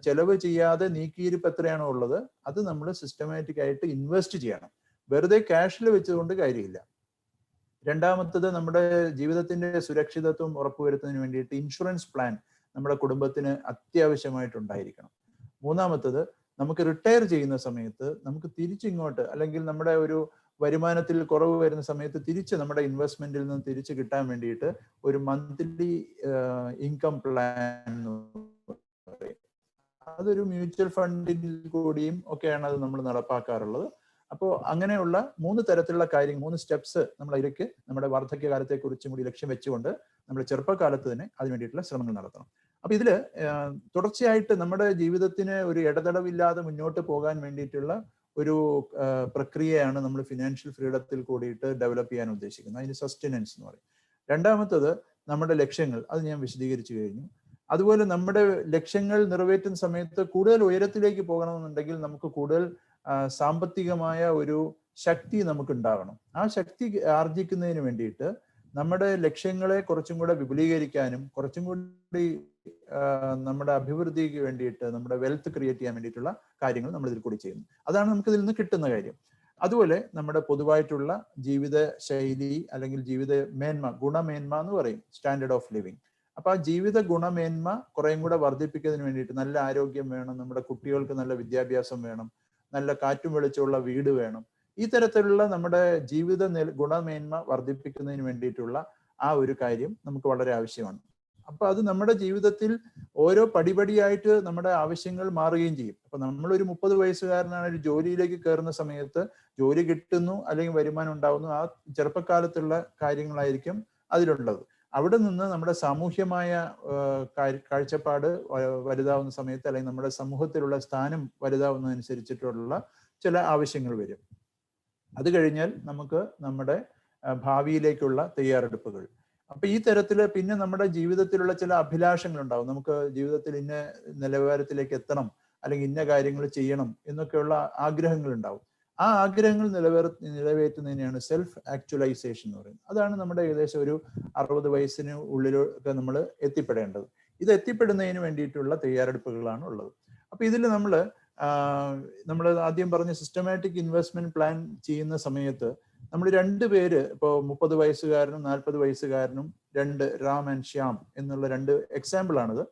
S1: ചെലവ് ചെയ്യാതെ നീക്കിയിരിപ്പ് എത്രയാണോ ഉള്ളത്, അത് നമ്മൾ സിസ്റ്റമാറ്റിക് ആയിട്ട് ഇൻവെസ്റ്റ് ചെയ്യണം. വെറുതെ ക്യാഷിൽ വെച്ചുകൊണ്ട് കാര്യമില്ല. രണ്ടാമത്തത്, നമ്മുടെ ജീവിതത്തിന്റെ സുരക്ഷിതത്വം ഉറപ്പുവരുത്തുന്നതിന് വേണ്ടിയിട്ട് ഇൻഷുറൻസ് പ്ലാൻ നമ്മുടെ കുടുംബത്തിന് അത്യാവശ്യമായിട്ടുണ്ടായിരിക്കണം. മൂന്നാമത്തത്, നമുക്ക് റിട്ടയർ ചെയ്യുന്ന സമയത്ത് നമുക്ക് തിരിച്ചിങ്ങോട്ട്, അല്ലെങ്കിൽ നമ്മുടെ ഒരു വരുമാനത്തിൽ കുറവ് വരുന്ന സമയത്ത് തിരിച്ച് നമ്മുടെ ഇൻവെസ്റ്റ്മെന്റിൽ നിന്ന് തിരിച്ച് കിട്ടാൻ വേണ്ടിയിട്ട് ഒരു മന്ത്ലി ഇൻകം പ്ലാൻ, അതൊരു മ്യൂച്വൽ ഫണ്ടിൽ കൂടിയും ഒക്കെയാണ് അത് നമ്മൾ നടപ്പാക്കാറുള്ളത്. അപ്പോൾ അങ്ങനെയുള്ള 3 തരത്തിലുള്ള കാര്യങ്ങൾ, 3 സ്റ്റെപ്സ് നമ്മൾ അതിലേക്ക് നമ്മുടെ വാർദ്ധക്യകാലത്തെ കുറിച്ചും കൂടി ലക്ഷ്യം വെച്ചുകൊണ്ട് നമ്മൾ ചെറുപ്പകാലത്ത് തന്നെ അതിന് വേണ്ടിയിട്ടുള്ള ശ്രമങ്ങൾ നടത്തണം. അപ്പൊ ഇതില് തുടർച്ചയായിട്ട് നമ്മുടെ ജീവിതത്തിന് ഒരു ഇടതടവില്ലാതെ മുന്നോട്ട് പോകാൻ വേണ്ടിയിട്ടുള്ള ഒരു പ്രക്രിയയാണ് നമ്മൾ ഫിനാൻഷ്യൽ ഫ്രീഡത്തിൽ കൂടിയിട്ട് ഡെവലപ്പ് ചെയ്യാൻ ഉദ്ദേശിക്കുന്നത്. അതിന് സസ്റ്റനൻസ് എന്ന് പറയും. രണ്ടാമത്തത് നമ്മുടെ ലക്ഷ്യങ്ങൾ, അത് ഞാൻ വിശദീകരിച്ചു കഴിഞ്ഞു. അതുപോലെ നമ്മുടെ ലക്ഷ്യങ്ങൾ നിറവേറ്റുന്ന സമയത്ത് കൂടുതൽ ഉയരത്തിലേക്ക് പോകണമെന്നുണ്ടെങ്കിൽ നമുക്ക് കൂടുതൽ സാമ്പത്തികമായ ഒരു ശക്തി നമുക്ക് ഉണ്ടാകണം. ആ ശക്തി ആർജിക്കുന്നതിന് വേണ്ടിയിട്ട് നമ്മുടെ ലക്ഷ്യങ്ങളെ കുറച്ചും കൂടെ വിപുലീകരിക്കാനും കുറച്ചും കൂടി നമ്മുടെ അഭിവൃദ്ധിക്ക് വേണ്ടിയിട്ട്, നമ്മുടെ വെൽത്ത് ക്രിയേറ്റ് ചെയ്യാൻ വേണ്ടിയിട്ടുള്ള കാര്യങ്ങൾ നമ്മൾ ഇതിൽ കൂടി ചെയ്യുന്നു. അതാണ് നമുക്ക് ഇതിൽ നിന്ന് കിട്ടുന്ന കാര്യം. അതുപോലെ നമ്മുടെ പൊതുവായിട്ടുള്ള ജീവിത ശൈലി അല്ലെങ്കിൽ ജീവിത മേന്മ, ഗുണമേന്മ എന്ന് പറയും, സ്റ്റാൻഡേർഡ് ഓഫ് ലിവിങ്. അപ്പൊ ആ ജീവിത ഗുണമേന്മ കുറേയും കൂടെ വർദ്ധിപ്പിക്കുന്നതിന് വേണ്ടിയിട്ട് നല്ല ആരോഗ്യം വേണം, നമ്മുടെ കുട്ടികൾക്ക് നല്ല വിദ്യാഭ്യാസം വേണം, നല്ല കാറ്റും വെളിച്ചമുള്ള വീട് വേണം. ഈ തരത്തിലുള്ള നമ്മുടെ ജീവിത ഗുണമേന്മ വർദ്ധിപ്പിക്കുന്നതിന് വേണ്ടിയിട്ടുള്ള ആ ഒരു കാര്യം നമുക്ക് വളരെ ആവശ്യമാണ്. അപ്പൊ അത് നമ്മുടെ ജീവിതത്തിൽ ഓരോ പടിപടിയായിട്ട് നമ്മുടെ ആവശ്യങ്ങൾ മാറുകയും ചെയ്യും. അപ്പൊ നമ്മളൊരു 30 വയസ്സുകാരനാണ് ഒരു ജോലിയിലേക്ക് കയറുന്ന സമയത്ത് ജോലി കിട്ടുന്നു അല്ലെങ്കിൽ വരുമാനം ഉണ്ടാവുന്നു, ആ ചെറുപ്പക്കാലത്തുള്ള കാര്യങ്ങളായിരിക്കും അതിലുള്ളത്. അവിടെ നിന്ന് നമ്മുടെ സാമൂഹ്യമായ കാഴ്ചപ്പാട് വലുതാവുന്ന സമയത്ത് അല്ലെങ്കിൽ നമ്മുടെ സമൂഹത്തിലുള്ള സ്ഥാനം വലുതാവുന്നതനുസരിച്ചിട്ടുള്ള ചില ആവശ്യങ്ങൾ വരും. അത് കഴിഞ്ഞാൽ നമുക്ക് നമ്മുടെ ഭാവിയിലേക്കുള്ള തയ്യാറെടുപ്പുകൾ. അപ്പൊ ഈ തരത്തില് പിന്നെ നമ്മുടെ ജീവിതത്തിലുള്ള ചില അഭിലാഷങ്ങൾ ഉണ്ടാവും. നമുക്ക് ജീവിതത്തിൽ ഇന്ന നിലവാരത്തിലേക്ക് എത്തണം, അല്ലെങ്കിൽ ഇന്ന കാര്യങ്ങൾ ചെയ്യണം എന്നൊക്കെയുള്ള ആഗ്രഹങ്ങൾ ഉണ്ടാവും. ആ ആഗ്രഹങ്ങൾ നിറവേറ്റുന്നതിനെയാണ് സെൽഫ് ആക്ച്വലൈസേഷൻ എന്ന് പറയുന്നത്. അതാണ് നമ്മുടെ ഏകദേശം ഒരു 60 വയസ്സിന് ഉള്ളിലൊക്കെ നമ്മൾ എത്തിപ്പെടേണ്ടത്. ഇത് എത്തിപ്പെടുന്നതിന് വേണ്ടിയിട്ടുള്ള തയ്യാറെടുപ്പുകളാണ് ഉള്ളത്. അപ്പൊ ഇതിൽ നമ്മൾ ആദ്യം പറഞ്ഞ സിസ്റ്റമാറ്റിക് ഇൻവെസ്റ്റ്മെന്റ് പ്ലാൻ ചെയ്യുന്ന സമയത്ത് നമ്മൾ 2 പേര്, ഇപ്പോൾ 30 വയസ്സുകാരനും 40 വയസ്സുകാരനും, രാം ആൻഡ് ശ്യാം എന്നുള്ള 2 എക്സാമ്പിൾ ആണിത്.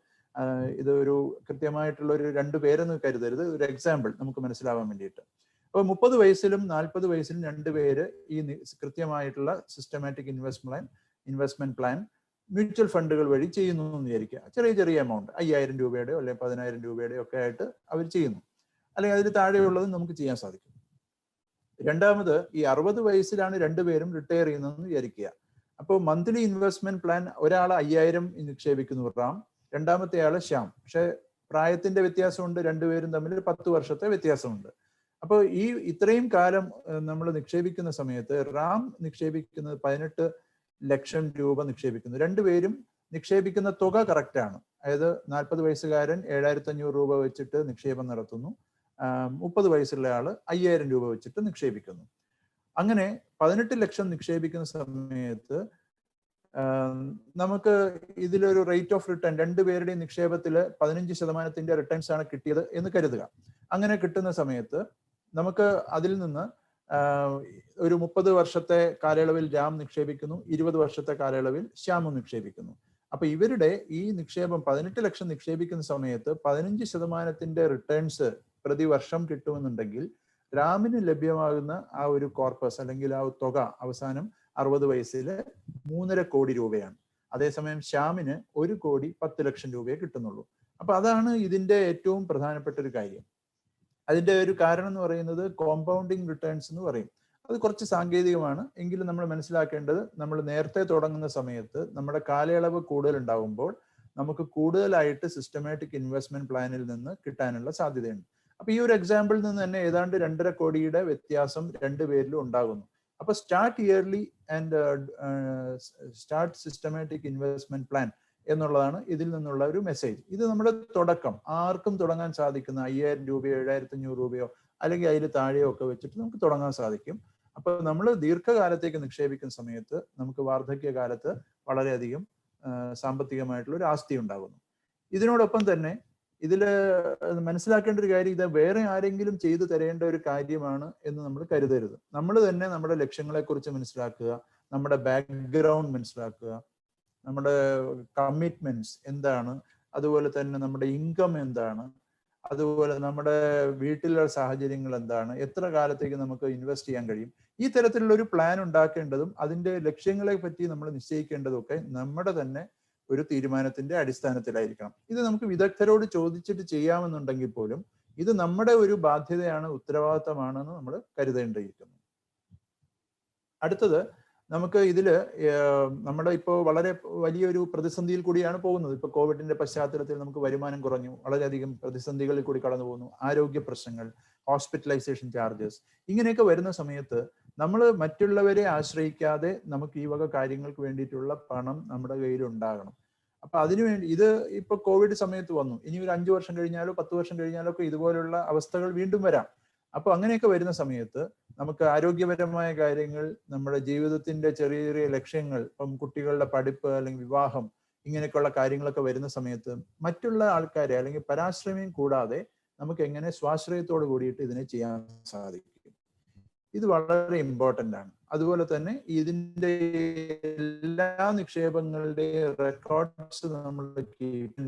S1: ഇത് ഒരു കൃത്യമായിട്ടുള്ള ഒരു 2 പേരെന്ന് കരുതരുത്, ഒരു എക്സാമ്പിൾ നമുക്ക് മനസ്സിലാവാൻ വേണ്ടിയിട്ട്. അപ്പോൾ 30 വയസ്സിലും 40 വയസ്സിലും 2 പേര് ഈ കൃത്യമായിട്ടുള്ള സിസ്റ്റമാറ്റിക് ഇൻവെസ്റ്റ്മെന്റ് പ്ലാൻ മ്യൂച്വൽ ഫണ്ടുകൾ വഴി ചെയ്യുന്നു എന്ന് വിചാരിക്കുക. ചെറിയ ചെറിയ എമൗണ്ട് 5000 രൂപയുടെയോ അല്ലെങ്കിൽ 10000 രൂപയുടെയോ ഒക്കെ ആയിട്ട് അവർ ചെയ്യുന്നു, അല്ലെങ്കിൽ അതിൽ താഴെയുള്ളതും നമുക്ക് ചെയ്യാൻ സാധിക്കും. രണ്ടാമത്, ഈ 60 വയസ്സിലാണ് 2 പേരും റിട്ടയർ ചെയ്യുന്നതെന്ന് വിചാരിക്കുക. അപ്പോൾ മന്ത്ലി ഇൻവെസ്റ്റ്മെന്റ് പ്ലാൻ, ഒരാൾ 5000 നിക്ഷേപിക്കുന്നു റാം, രണ്ടാമത്തെ ആള് ശ്യാം. പക്ഷെ പ്രായത്തിന്റെ വ്യത്യാസമുണ്ട്, 2 പേരും തമ്മിൽ 10 വർഷത്തെ വ്യത്യാസമുണ്ട്. അപ്പോൾ ഈ ഇത്രയും കാലം നമ്മൾ നിക്ഷേപിക്കുന്ന സമയത്ത് റാം നിക്ഷേപിക്കുന്നത് 18 ലക്ഷം രൂപ നിക്ഷേപിക്കുന്നു. 2 പേരും നിക്ഷേപിക്കുന്ന തുക കറക്റ്റാണ്. അതായത് 40 വയസ്സുകാരൻ 7500 രൂപ വെച്ചിട്ട് നിക്ഷേപം നടത്തുന്നു, 30 വയസ്സുള്ള ആള് 5000 രൂപ വെച്ചിട്ട് നിക്ഷേപിക്കുന്നു. അങ്ങനെ 18 ലക്ഷം നിക്ഷേപിക്കുന്ന സമയത്ത് നമുക്ക് ഇതിലൊരു റേറ്റ് ഓഫ് റിട്ടേൺ, 2 പേരുടെയും നിക്ഷേപത്തിൽ 15% റിട്ടേൺസ് ആണ് കിട്ടിയത് എന്ന് കരുതുക. അങ്ങനെ കിട്ടുന്ന സമയത്ത് നമുക്ക് അതിൽ നിന്ന് ഒരു 30 വർഷത്തെ കാലയളവിൽ രാം നിക്ഷേപിക്കുന്നു, 20 വർഷത്തെ കാലയളവിൽ ശ്യാമും നിക്ഷേപിക്കുന്നു. അപ്പൊ ഇവരുടെ ഈ നിക്ഷേപം 18 ലക്ഷം നിക്ഷേപിക്കുന്ന സമയത്ത് 15% റിട്ടേൺസ് പ്രതിവർഷം കിട്ടുമെന്നുണ്ടെങ്കിൽ രാമിന് ലഭ്യമാകുന്ന ആ ഒരു കോർപ്പസ് അല്ലെങ്കിൽ ആ തുക അവസാനം 60 വയസ്സിൽ 3.5 കോടി രൂപയാണ്. അതേസമയം ശ്യാമിന് 1,10,00,000 രൂപയെ കിട്ടുന്നുള്ളൂ. അപ്പൊ അതാണ് ഇതിന്റെ ഏറ്റവും പ്രധാനപ്പെട്ട ഒരു കാര്യം. അതിന്റെ ഒരു കാരണം എന്ന് പറയുന്നത് കോമ്പൗണ്ടിങ് റിട്ടേൺസ് എന്ന് പറയും. അത് കുറച്ച് സാങ്കേതികമാണ്, എങ്കിലും നമ്മൾ മനസ്സിലാക്കേണ്ടത്, നമ്മൾ നേരത്തെ തുടങ്ങുന്ന സമയത്ത് നമ്മുടെ കാലയളവ് കൂടുതൽ ഉണ്ടാകുമ്പോൾ നമുക്ക് കൂടുതലായിട്ട് സിസ്റ്റമാറ്റിക് ഇൻവെസ്റ്റ്മെന്റ് പ്ലാനിൽ നിന്ന് കിട്ടാനുള്ള സാധ്യതയുണ്ട്. അപ്പൊ ഈ ഒരു എക്സാമ്പിളിൽ നിന്ന് തന്നെ ഏതാണ്ട് 2.5 കോടിയുടെ വ്യത്യാസം 2 പേരിലും ഉണ്ടാകുന്നു. അപ്പൊ start yearly and start systematic investment plan എന്നുള്ളതാണ് ഇതിൽ നിന്നുള്ള ഒരു മെസ്സേജ്. ഇത് നമ്മുടെ തുടക്കം, ആർക്കും തുടങ്ങാൻ സാധിക്കുന്ന 5000 രൂപയോ 7500 രൂപയോ അല്ലെങ്കിൽ അതിൽ താഴെയോ ഒക്കെ വെച്ചിട്ട് നമുക്ക് തുടങ്ങാൻ സാധിക്കും. അപ്പൊ നമ്മൾ ദീർഘകാലത്തേക്ക് നിക്ഷേപിക്കുന്ന സമയത്ത് നമുക്ക് വാർദ്ധക്യകാലത്ത് വളരെയധികം സാമ്പത്തികമായിട്ടുള്ള ഒരു ആസ്തി ഉണ്ടാകുന്നു. ഇതിനോടൊപ്പം തന്നെ ഇതിൽ മനസ്സിലാക്കേണ്ട ഒരു കാര്യം, ഇത് വേറെ ആരെങ്കിലും ചെയ്തു തരേണ്ട ഒരു കാര്യമാണ് എന്ന് നമ്മൾ കരുതരുത്. നമ്മൾ തന്നെ നമ്മുടെ ലക്ഷ്യങ്ങളെ കുറിച്ച് മനസ്സിലാക്കുക, നമ്മുടെ ബാക്ക്ഗ്രൗണ്ട് മനസ്സിലാക്കുക, നമ്മുടെ കമ്മിറ്റ്മെന്റ്സ് എന്താണ്, അതുപോലെ തന്നെ നമ്മുടെ ഇൻകം എന്താണ്, അതുപോലെ നമ്മുടെ വീട്ടിലുള്ള സാഹചര്യങ്ങൾ എന്താണ്, എത്ര കാലത്തേക്ക് നമുക്ക് ഇൻവെസ്റ്റ് ചെയ്യാൻ കഴിയും, ഈ തരത്തിലുള്ള ഒരു പ്ലാൻ ഉണ്ടാക്കേണ്ടതും അതിന്റെ ലക്ഷ്യങ്ങളെ പറ്റി നമ്മൾ നിശ്ചയിക്കേണ്ടതും ഒക്കെ നമ്മുടെ തന്നെ ഒരു തീരുമാനത്തിന്റെ അടിസ്ഥാനത്തിലായിരിക്കണം. ഇത് നമുക്ക് വിദഗ്ധരോട് ചോദിച്ചിട്ട് ചെയ്യാമെന്നുണ്ടെങ്കിൽ പോലും ഇത് നമ്മുടെ ഒരു ബാധ്യതയാണ്, ഉത്തരവാദിത്തമാണെന്ന് നമ്മൾ കരുതേണ്ടിയിരിക്കുന്നു. അടുത്തത്, നമുക്ക് ഇതില് നമ്മുടെ ഇപ്പോൾ വളരെ വലിയൊരു പ്രതിസന്ധിയിൽ കൂടിയാണ് പോകുന്നത്. ഇപ്പൊ കോവിഡിന്റെ പശ്ചാത്തലത്തിൽ നമുക്ക് വരുമാനം കുറഞ്ഞു, വളരെയധികം പ്രതിസന്ധികളിൽ കൂടി കടന്നു പോകുന്നു, ആരോഗ്യ പ്രശ്നങ്ങൾ, ഹോസ്പിറ്റലൈസേഷൻ ചാർജസ്, ഇങ്ങനെയൊക്കെ വരുന്ന സമയത്ത് നമ്മൾ മറ്റുള്ളവരെ ആശ്രയിക്കാതെ നമുക്ക് ഈ വക കാര്യങ്ങൾക്ക് വേണ്ടിയിട്ടുള്ള പണം നമ്മുടെ കയ്യിൽ ഉണ്ടാകണം. അപ്പൊ അതിനുവേണ്ടി ഇത് ഇപ്പൊ കോവിഡ് സമയത്ത് വന്നു, ഇനി ഒരു 5 വർഷം കഴിഞ്ഞാലോ 10 വർഷം കഴിഞ്ഞാലോ ഒക്കെ ഇതുപോലുള്ള അവസ്ഥകൾ വീണ്ടും വരാം. അപ്പൊ അങ്ങനെയൊക്കെ വരുന്ന സമയത്ത് നമുക്ക് ആരോഗ്യപരമായ കാര്യങ്ങൾ, നമ്മുടെ ജീവിതത്തിന്റെ ചെറിയ ചെറിയ ലക്ഷ്യങ്ങൾ, ഇപ്പം കുട്ടികളുടെ പഠിപ്പ് അല്ലെങ്കിൽ വിവാഹം, ഇങ്ങനെയൊക്കെയുള്ള കാര്യങ്ങളൊക്കെ വരുന്ന സമയത്ത് മറ്റുള്ള ആൾക്കാരെ അല്ലെങ്കിൽ പരാശ്രയം കൂടാതെ നമുക്ക് എങ്ങനെ സ്വാശ്രയത്തോട് കൂടിയിട്ട് ഇതിനെ ചെയ്യാൻ സാധിക്കും. ഇത് വളരെ ഇമ്പോർട്ടൻ്റ് ആണ്. അതുപോലെ തന്നെ ഇതിൻ്റെ എല്ലാ നിക്ഷേപങ്ങളുടെയും റെക്കോർഡ്സ് നമ്മൾ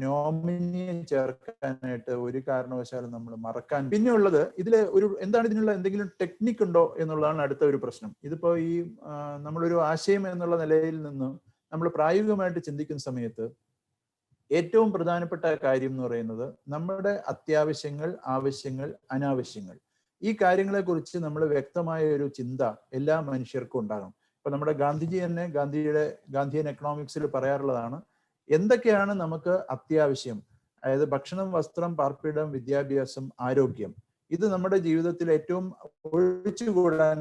S1: നോമിനിയെ ചേർക്കാനായിട്ട് ഒരു കാരണവശാലും നമ്മൾ മറക്കാൻ. പിന്നെ ഉള്ളത് ഇതിൽ എന്താണ് ഇതിനുള്ള എന്തെങ്കിലും ടെക്നിക്ക് ഉണ്ടോ എന്നുള്ളതാണ് അടുത്ത ഒരു പ്രശ്നം. ഇതിപ്പോ ഈ നമ്മളൊരു ആശയം എന്നുള്ള നിലയിൽ നിന്ന് നമ്മൾ പ്രായോഗികമായിട്ട് ചിന്തിക്കുന്ന സമയത്ത് ഏറ്റവും പ്രധാനപ്പെട്ട കാര്യം എന്ന് പറയുന്നത് നമ്മുടെ അത്യാവശ്യങ്ങൾ, ആവശ്യങ്ങൾ, അനാവശ്യങ്ങൾ, ഈ കാര്യങ്ങളെക്കുറിച്ച് നമ്മൾ വ്യക്തമായ ഒരു ചിന്ത എല്ലാ മനുഷ്യർക്കും ഉണ്ടാകണം. ഇപ്പൊ നമ്മുടെ ഗാന്ധിജി തന്നെ ഗാന്ധിയൻ എക്കണോമിക്സിൽ പറയാറുള്ളതാണ്, എന്തൊക്കെയാണ് നമുക്ക് അത്യാവശ്യം, അതായത് ഭക്ഷണം, വസ്ത്രം, പാർപ്പിടം, വിദ്യാഭ്യാസം, ആരോഗ്യം, ഇത് നമ്മുടെ ജീവിതത്തിൽ ഏറ്റവും ഒഴിച്ചുകൂടാൻ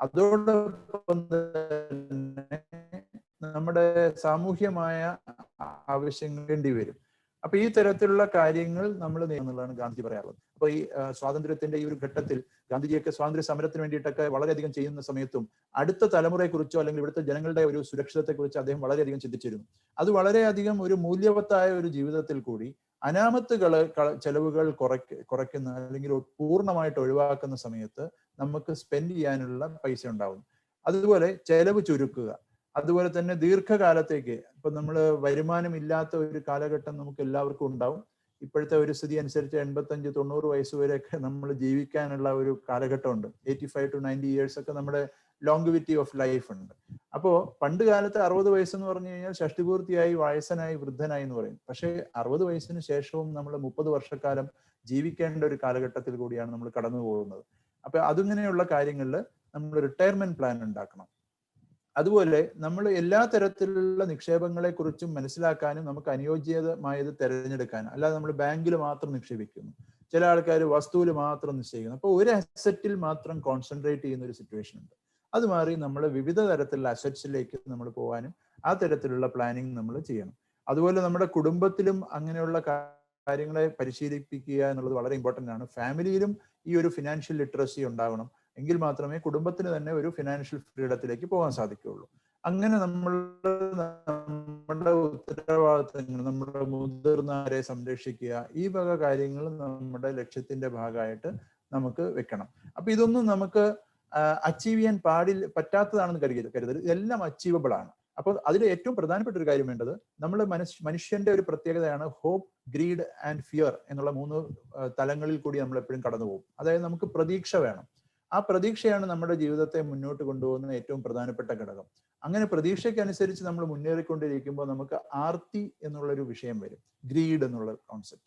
S1: അതോടൊപ്പം തന്നെ നമ്മുടെ സാമൂഹ്യമായ ആവശ്യങ്ങൾ വേണ്ടി വരും. അപ്പൊ ഈ തരത്തിലുള്ള കാര്യങ്ങൾ നമ്മൾ എന്നുള്ളതാണ് ഗാന്ധി പറയാറുള്ളത്. അപ്പൊ ഈ സ്വാതന്ത്ര്യത്തിന്റെ ഈ ഒരു ഘട്ടത്തിൽ ഗാന്ധിജിയൊക്കെ സ്വാതന്ത്ര്യ സമരത്തിന് വേണ്ടിയിട്ടൊക്കെ വളരെയധികം ചെയ്യുന്ന സമയത്തും അടുത്ത തലമുറയെക്കുറിച്ചോ അല്ലെങ്കിൽ ഇവിടുത്തെ ജനങ്ങളുടെ ഒരു സുരക്ഷിതത്തെക്കുറിച്ച് അദ്ദേഹം വളരെയധികം ചിന്തിച്ചിരുന്നു. അത് വളരെയധികം ഒരു മൂല്യവത്തായ ഒരു ജീവിതത്തിൽ കൂടി അനാമത്ത് ചെലവുകൾ കുറയ്ക്കുന്ന അല്ലെങ്കിൽ പൂർണ്ണമായിട്ട് ഒഴിവാക്കുന്ന സമയത്ത് നമുക്ക് സ്പെൻഡ് ചെയ്യാനുള്ള പൈസ ഉണ്ടാവും. അതുപോലെ ചെലവ് ചുരുക്കുക, അതുപോലെ തന്നെ ദീർഘകാലത്തേക്ക് ഇപ്പൊ നമ്മൾ വരുമാനം ഇല്ലാത്ത ഒരു കാലഘട്ടം നമുക്ക് എല്ലാവർക്കും ഉണ്ടാവും. ഇപ്പോഴത്തെ ഒരു സ്ഥിതി അനുസരിച്ച് 85-90 വയസ്സ് വരെയൊക്കെ നമ്മൾ ജീവിക്കാനുള്ള ഒരു കാലഘട്ടമുണ്ട്. 85 to 90 years ഒക്കെ നമ്മുടെ ലോങ്വിറ്റി ഓഫ് ലൈഫ് ഉണ്ട്. അപ്പോ പണ്ട് കാലത്ത് 60 വയസ്സെന്ന് പറഞ്ഞു കഴിഞ്ഞാൽ ഷഷ്ടിപൂർത്തിയായി, വയസ്സനായി, വൃദ്ധനായി എന്ന് പറയും. പക്ഷേ 60 വയസ്സിന് ശേഷവും നമ്മൾ 30 വർഷക്കാലം ജീവിക്കേണ്ട ഒരു കാലഘട്ടത്തിൽ കൂടിയാണ് നമ്മൾ കടന്നു പോകുന്നത്. അപ്പൊ അതിങ്ങനെയുള്ള കാര്യങ്ങളിൽ നമ്മൾ റിട്ടയർമെന്റ് പ്ലാൻ ഉണ്ടാക്കണം. അതുപോലെ നമ്മൾ എല്ലാ തരത്തിലുള്ള നിക്ഷേപങ്ങളെ കുറിച്ചും മനസ്സിലാക്കാനും നമുക്ക് അനുയോജ്യമായത് തിരഞ്ഞെടുക്കാനും, അല്ലാതെ നമ്മൾ ബാങ്കിൽ മാത്രം നിക്ഷേപിക്കുന്നു, ചില ആൾക്കാർ വസ്തുവിൽ മാത്രം നിക്ഷേപിക്കുന്നു. അപ്പോൾ ഒരു അസറ്റിൽ മാത്രം കോൺസെൻട്രേറ്റ് ചെയ്യുന്ന ഒരു സിറ്റുവേഷൻ ഉണ്ട്. അത് മാറി നമ്മൾ വിവിധ തരത്തിലുള്ള അസറ്റ്സിലേക്ക് നമ്മൾ പോകാനും ആ തരത്തിലുള്ള പ്ലാനിങ് നമ്മൾ ചെയ്യണം. അതുപോലെ നമ്മുടെ കുടുംബത്തിലും അങ്ങനെയുള്ള കാര്യങ്ങളെ പരിശീലിപ്പിക്കുക എന്നുള്ളത് വളരെ ഇമ്പോർട്ടൻ്റ് ആണ്. ഫാമിലിയിലും ഈ ഒരു ഫിനാൻഷ്യൽ ലിറ്ററസി ഉണ്ടാവണം. എങ്കിൽ മാത്രമേ കുടുംബത്തിന് തന്നെ ഒരു ഫിനാൻഷ്യൽ ഫ്രീഡത്തിലേക്ക് പോകാൻ സാധിക്കുകയുള്ളൂ. അങ്ങനെ നമ്മുടെ ഉത്തരവാദിത്തങ്ങൾ, നമ്മുടെ മുതിർന്നവരെ സംരക്ഷിക്കുക, ഈ വക കാര്യങ്ങൾ നമ്മുടെ ലക്ഷ്യത്തിന്റെ ഭാഗമായിട്ട് നമുക്ക് വെക്കണം. അപ്പൊ ഇതൊന്നും നമുക്ക് അച്ചീവ് ചെയ്യാൻ പറ്റാത്തതാണെന്ന് കരുതരുത്. ഇതെല്ലാം അച്ചീവബിൾ ആണ്. അപ്പോൾ അതിൽ ഏറ്റവും പ്രധാനപ്പെട്ട ഒരു കാര്യം വേണ്ടത്, നമ്മൾ മനുഷ്യന്റെ ഒരു പ്രത്യേകതയാണ് ഹോപ്പ്, ഗ്രീഡ് ആൻഡ് ഫിയർ എന്നുള്ള 3 തലങ്ങളിൽ കൂടി നമ്മൾ എപ്പോഴും കടന്നു പോകും. അതായത് നമുക്ക് പ്രതീക്ഷ വേണം. ആ പ്രതീക്ഷയാണ് നമ്മുടെ ജീവിതത്തെ മുന്നോട്ട് കൊണ്ടുപോകുന്ന ഏറ്റവും പ്രധാനപ്പെട്ട ഘടകം. അങ്ങനെ പ്രതീക്ഷയ്ക്കനുസരിച്ച് നമ്മൾ മുന്നേറിക്കൊണ്ടിരിക്കുമ്പോൾ നമുക്ക് ആർത്തി എന്നുള്ളൊരു വിഷയം വരും, ഗ്രീഡ് എന്നുള്ള കോൺസെപ്റ്റ്.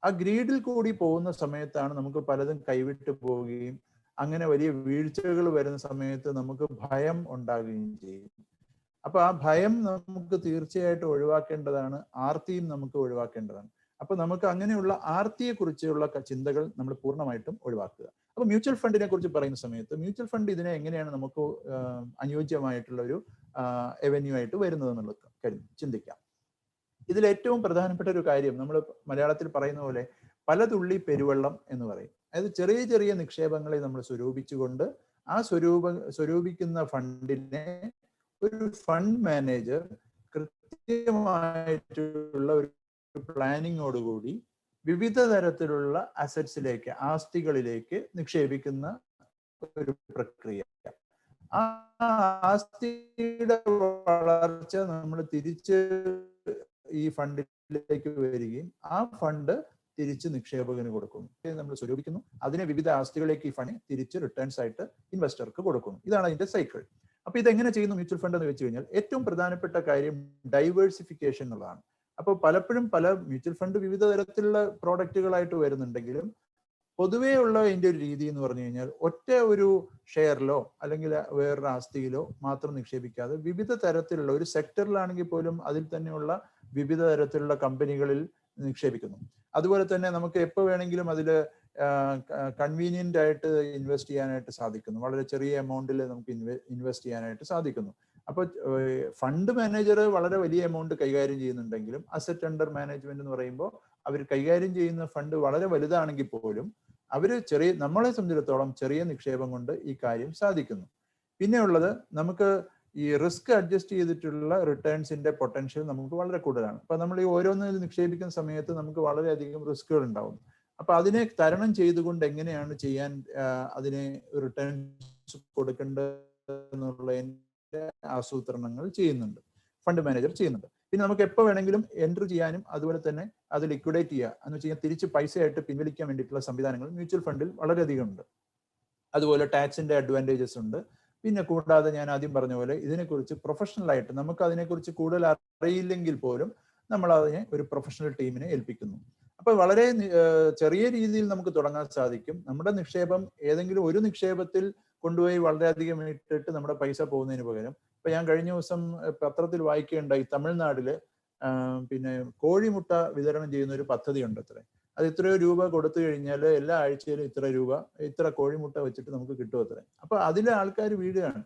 S1: ആ ഗ്രീഡിൽ കൂടി പോകുന്ന സമയത്താണ് നമുക്ക് പലതും കൈവിട്ട് പോവുകയും അങ്ങനെ വലിയ വീഴ്ചകൾ വരുന്ന സമയത്ത് നമുക്ക് ഭയം ഉണ്ടാകുകയും ചെയ്യും. അപ്പൊ ആ ഭയം നമുക്ക് തീർച്ചയായിട്ടും ഒഴിവാക്കേണ്ടതാണ്, ആർത്തിയും നമുക്ക് ഒഴിവാക്കേണ്ടതാണ്. അപ്പൊ നമുക്ക് അങ്ങനെയുള്ള ആർത്തിയെ കുറിച്ചുള്ള ചിന്തകൾ നമ്മൾ പൂർണ്ണമായിട്ടും ഒഴിവാക്കുക. അപ്പൊ മ്യൂച്വൽ ഫണ്ടിനെ കുറിച്ച് പറയുന്ന സമയത്ത് മ്യൂച്വൽ ഫണ്ട് ഇതിനെ എങ്ങനെയാണ് നമുക്ക് അനുയോജ്യമായിട്ടുള്ള ഒരു എവന്യൂ ആയിട്ട് വരുന്നത് എന്നുള്ളത് ചിന്തിക്കാം. ഇതിൽ ഏറ്റവും പ്രധാനപ്പെട്ട ഒരു കാര്യം, നമ്മൾ മലയാളത്തിൽ പറയുന്ന പോലെ പലതുള്ളി പെരുവെള്ളം എന്ന് പറയും. അതായത് ചെറിയ ചെറിയ നിക്ഷേപങ്ങളെ നമ്മൾ സ്വരൂപിച്ചുകൊണ്ട് ആ സ്വരൂപിക്കുന്ന ഫണ്ടിനെ ഒരു ഫണ്ട് മാനേജർ കൃത്യമായിട്ടുള്ള ഒരു പ്ലാനിങ്ങോടുകൂടി വിവിധ തരത്തിലുള്ള അസറ്റ്സിലേക്ക്, ആസ്തികളിലേക്ക് നിക്ഷേപിക്കുന്ന ഒരു പ്രക്രിയ. ആ ആസ്തിയുടെ വളർച്ച നമ്മൾ തിരിച്ച് ഈ ഫണ്ടിലേക്ക് വരികയും ആ ഫണ്ട് തിരിച്ച് നിക്ഷേപകന് കൊടുക്കുന്നു. നമ്മൾ സ്വരൂപിക്കുന്നു, അതിനെ വിവിധ ആസ്തികളിലേക്ക് ഈ ഫണ്ട് തിരിച്ച് റിട്ടേൺസ് ആയിട്ട് ഇൻവെസ്റ്റർക്ക് കൊടുക്കുന്നു. ഇതാണ് അതിന്റെ സൈക്കിൾ. അപ്പൊ ഇതെങ്ങനെ ചെയ്യുന്നു മ്യൂച്വൽ ഫണ്ട് എന്ന് വെച്ച് കഴിഞ്ഞാൽ ഏറ്റവും പ്രധാനപ്പെട്ട കാര്യം ഡൈവേഴ്സിഫിക്കേഷൻ എന്നുള്ളതാണ്. അപ്പോൾ പലപ്പോഴും പല മ്യൂച്വൽ ഫണ്ട് വിവിധ തരത്തിലുള്ള പ്രോഡക്റ്റുകളായിട്ട് വരുന്നുണ്ടെങ്കിലും പൊതുവേ ഉള്ള അതിൻ്റെ ഒരു രീതി എന്ന് പറഞ്ഞു കഴിഞ്ഞാൽ ഒറ്റ ഒരു ഷെയറിലോ അല്ലെങ്കിൽ വേറൊരു ആസ്തിയിലോ മാത്രം നിക്ഷേപിക്കാതെ വിവിധ തരത്തിലുള്ള ഒരു സെക്ടറിലാണെങ്കിൽ പോലും അതിൽ തന്നെയുള്ള വിവിധ തരത്തിലുള്ള കമ്പനികളിൽ നിക്ഷേപിക്കുന്നു. അതുപോലെ തന്നെ നമുക്ക് എപ്പോൾ വേണമെങ്കിലും അതിൽ കൺവീനിയന്റ് ആയിട്ട് ഇൻവെസ്റ്റ് ചെയ്യാനായിട്ട് സാധിക്കുന്നു. വളരെ ചെറിയ എമൗണ്ടിൽ നമുക്ക് ഇൻവെസ്റ്റ് ചെയ്യാനായിട്ട് സാധിക്കുന്നു. അപ്പോൾ ഫണ്ട് മാനേജർ വളരെ വലിയ എമൗണ്ട് കൈകാര്യം ചെയ്യുന്നുണ്ടെങ്കിലും അസറ്റ് അണ്ടർ മാനേജ്മെന്റ് എന്ന് പറയുമ്പോൾ അവർ കൈകാര്യം ചെയ്യുന്ന ഫണ്ട് വളരെ വലുതാണെങ്കിൽ പോലും അവർ നമ്മളെ സംബന്ധിച്ചിടത്തോളം ചെറിയ നിക്ഷേപം കൊണ്ട് ഈ കാര്യം സാധിക്കുന്നു. പിന്നെ ഉള്ളത്, നമുക്ക് ഈ റിസ്ക് അഡ്ജസ്റ്റ് ചെയ്തിട്ടുള്ള റിട്ടേൺസിന്റെ പൊട്ടൻഷ്യൽ നമുക്ക് വളരെ കൂടുതലാണ്. അപ്പൊ നമ്മൾ ഈ ഓരോന്നിൽ നിക്ഷേപിക്കുന്ന സമയത്ത് നമുക്ക് വളരെയധികം റിസ്കുകൾ ഉണ്ടാവും. അപ്പൊ അതിനെ തരണം ചെയ്തുകൊണ്ട് എങ്ങനെയാണ് ചെയ്യാൻ അതിനെ റിട്ടേൺസ് കൊടുക്കേണ്ടതെന്നുള്ളതിന്റെ ആസൂത്രണങ്ങൾ ചെയ്യുന്നുണ്ട്, ഫണ്ട് മാനേജർ ചെയ്യുന്നുണ്ട്. പിന്നെ നമുക്ക് എപ്പോൾ വേണമെങ്കിലും എൻട്രി ചെയ്യാനും അതുപോലെ തന്നെ അത് ലിക്വിഡേറ്റ് ചെയ്യുക എന്ന് വെച്ച് കഴിഞ്ഞാൽ തിരിച്ച് പൈസയായിട്ട് പിൻവലിക്കാൻ വേണ്ടിയിട്ടുള്ള സംവിധാനങ്ങൾ മ്യൂച്വൽ ഫണ്ടിൽ വളരെയധികം ഉണ്ട്. അതുപോലെ ടാക്സിന്റെ അഡ്വാൻറ്റേജസ് ഉണ്ട്. പിന്നെ കൂടാതെ ഞാൻ ആദ്യം പറഞ്ഞ പോലെ ഇതിനെക്കുറിച്ച് പ്രൊഫഷണലായിട്ട് നമുക്ക് അതിനെക്കുറിച്ച് കൂടുതൽ അറിയില്ലെങ്കിൽ പോലും നമ്മൾ അതിനെ ഒരു പ്രൊഫഷണൽ ടീമിനെ ഏൽപ്പിക്കുന്നു. അപ്പൊ വളരെ ചെറിയ രീതിയിൽ നമുക്ക് തുടങ്ങാൻ സാധിക്കും. നമ്മുടെ നിക്ഷേപം ഏതെങ്കിലും ഒരു നിക്ഷേപത്തിൽ കൊണ്ടുപോയി വളരെയധികം ഇട്ടിട്ട് നമ്മുടെ പൈസ പോകുന്നതിന് പകരം, ഇപ്പൊ ഞാൻ കഴിഞ്ഞ ദിവസം പത്രത്തിൽ വായിക്കുകയുണ്ടായി, തമിഴ്നാട്ടില് പിന്നെ കോഴിമുട്ട വിതരണം ചെയ്യുന്ന ഒരു പദ്ധതി ഉണ്ട് അത്രേ. അത് ഇത്രയോ രൂപ കൊടുത്തു കഴിഞ്ഞാൽ എല്ലാ ആഴ്ചയിലും ഇത്ര കോഴിമുട്ട വെച്ചിട്ട് നമുക്ക് കിട്ടും അത്രേ. അപ്പൊ അതിലെ ആൾക്കാർ വീഴുകയാണ്.